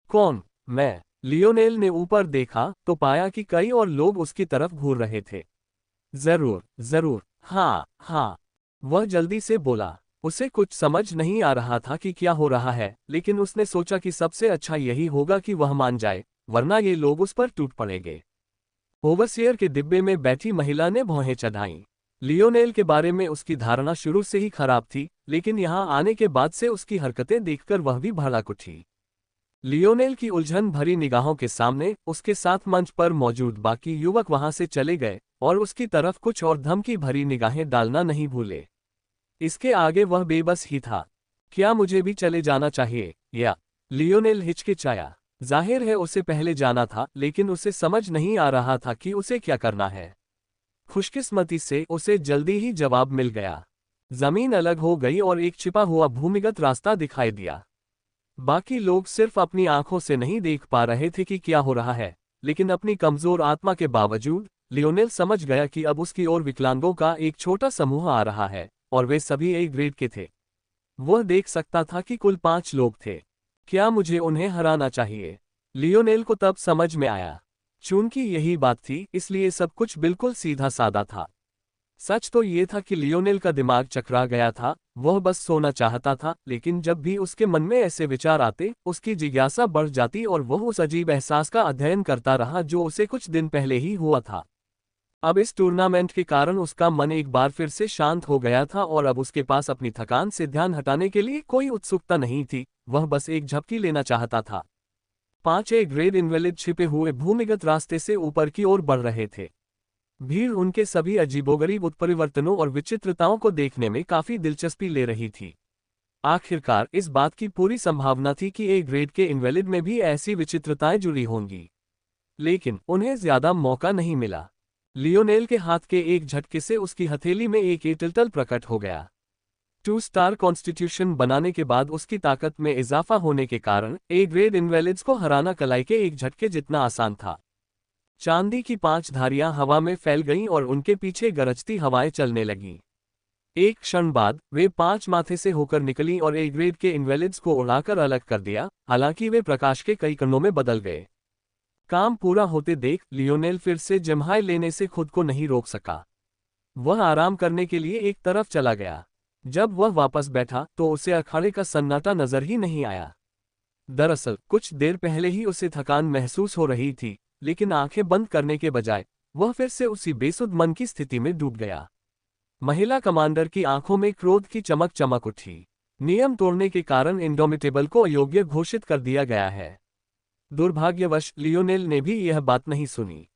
कौन? मैं। लियोनेल ने ऊपर देखा तो पाया कि कई और लोग उसकी तरफ घूर रहे थे। जरूर जरूर, हाँ हाँ, वह जल्दी से बोला। उसे कुछ समझ नहीं आ रहा था कि क्या हो रहा है, लेकिन उसने सोचा कि सबसे अच्छा यही होगा कि वह मान जाए, वरना ये लोग उस पर टूट पड़ेंगे। ओवरसियर के डिब्बे में बैठी महिला ने भौहें चढ़ाईं। लियोनेल के बारे में उसकी धारणा शुरू से ही खराब थी, लेकिन यहां आने के बाद से उसकी हरकतें देखकर वह भी भड़क उठी। लियोनेल की उलझन भरी निगाहों के सामने उसके साथ मंच पर मौजूद बाकी युवक वहां से चले गए और उसकी तरफ कुछ और धमकी भरी निगाहें डालना नहीं भूले। इसके आगे वह बेबस ही था। क्या मुझे भी चले जाना चाहिए या? लियोनेल हिचकिचाया। जाहिर है उसे पहले जाना था, लेकिन उसे समझ नहीं आ रहा था कि उसे क्या करना है। खुशकिस्मती से उसे जल्दी ही जवाब मिल गया। जमीन अलग हो गई और एक छिपा हुआ भूमिगत रास्ता दिखाई दिया। बाकी लोग सिर्फ अपनी आंखों से नहीं देख पा रहे थे कि क्या हो रहा है, लेकिन अपनी कमजोर आत्मा के बावजूद लियोनेल समझ गया कि अब उसकी ओर विकलांगों का एक छोटा समूह आ रहा है और वे सभी ए ग्रेड के थे। वह देख सकता था कि कुल 5 लोग थे। क्या मुझे उन्हें हराना चाहिए? लियोनेल को तब समझ में आया। चूंकि यही बात थी, इसलिए सब कुछ बिल्कुल सीधा सादा था। सच तो ये था कि लियोनेल का दिमाग चकरा गया था, वह बस सोना चाहता था, लेकिन जब भी उसके मन में ऐसे विचार आते, उसकी जिज्ञासा बढ़ जाती और वह उस अजीब एहसास का अध्ययन करता रहा जो उसे कुछ दिन पहले ही हुआ था। अब इस टूर्नामेंट के कारण उसका मन एक बार फिर से शांत हो गया था और अब उसके पास अपनी थकान से ध्यान हटाने के लिए कोई उत्सुकता नहीं थी, वह बस एक झपकी लेना चाहता था। 5 ए ग्रेड इनवैलिड छिपे हुए भूमिगत रास्ते से ऊपर की ओर बढ़ रहे थे। भीड़ उनके सभी अजीबोगरीब उत्परिवर्तनों और विचित्रताओं को देखने में काफी दिलचस्पी ले रही थी। आखिरकार इस बात की पूरी संभावना थी कि ए ग्रेड के इनवैलिड में भी ऐसी विचित्रताएं जुड़ी होंगी, लेकिन उन्हें ज्यादा मौका नहीं मिला। लियोनेल के हाथ के एक झटके से उसकी हथेली में एक एटलटल प्रकट हो गया। 2 स्टार कॉन्स्टिट्यूशन बनाने के बाद उसकी ताकत में इजाफा होने के कारण ए ग्रेड इनवैलिड्स को हराना कलाई के एक झटके जितना आसान था। चांदी की 5 धारियां हवा में फैल गईं और उनके पीछे गरजती हवाएं चलने लगीं। एक क्षण बाद वे 5 माथे से होकर निकलीं और ए ग्रेड के इन्वेलिड्स को उड़ाकर अलग कर दिया, हालांकि वे प्रकाश के कई कणों में बदल गए। काम पूरा होते देख लियोनेल फिर से जम्हाई लेने से खुद को नहीं रोक सका। वह आराम करने के लिए एक तरफ चला गया। जब वह वापस बैठा तो उसे अखाड़े का सन्नाटा नजर ही नहीं आया। दरअसल कुछ देर पहले ही उसे थकान महसूस हो रही थी, लेकिन आंखें बंद करने के बजाय वह फिर से उसी बेसुध मन की स्थिति में डूब गया। महिला कमांडर की आंखों में क्रोध की चमक चमक उठी। नियम तोड़ने के कारण इंडोमिटेबल को अयोग्य घोषित कर दिया गया है। दुर्भाग्यवश लियोनेल ने भी यह बात नहीं सुनी।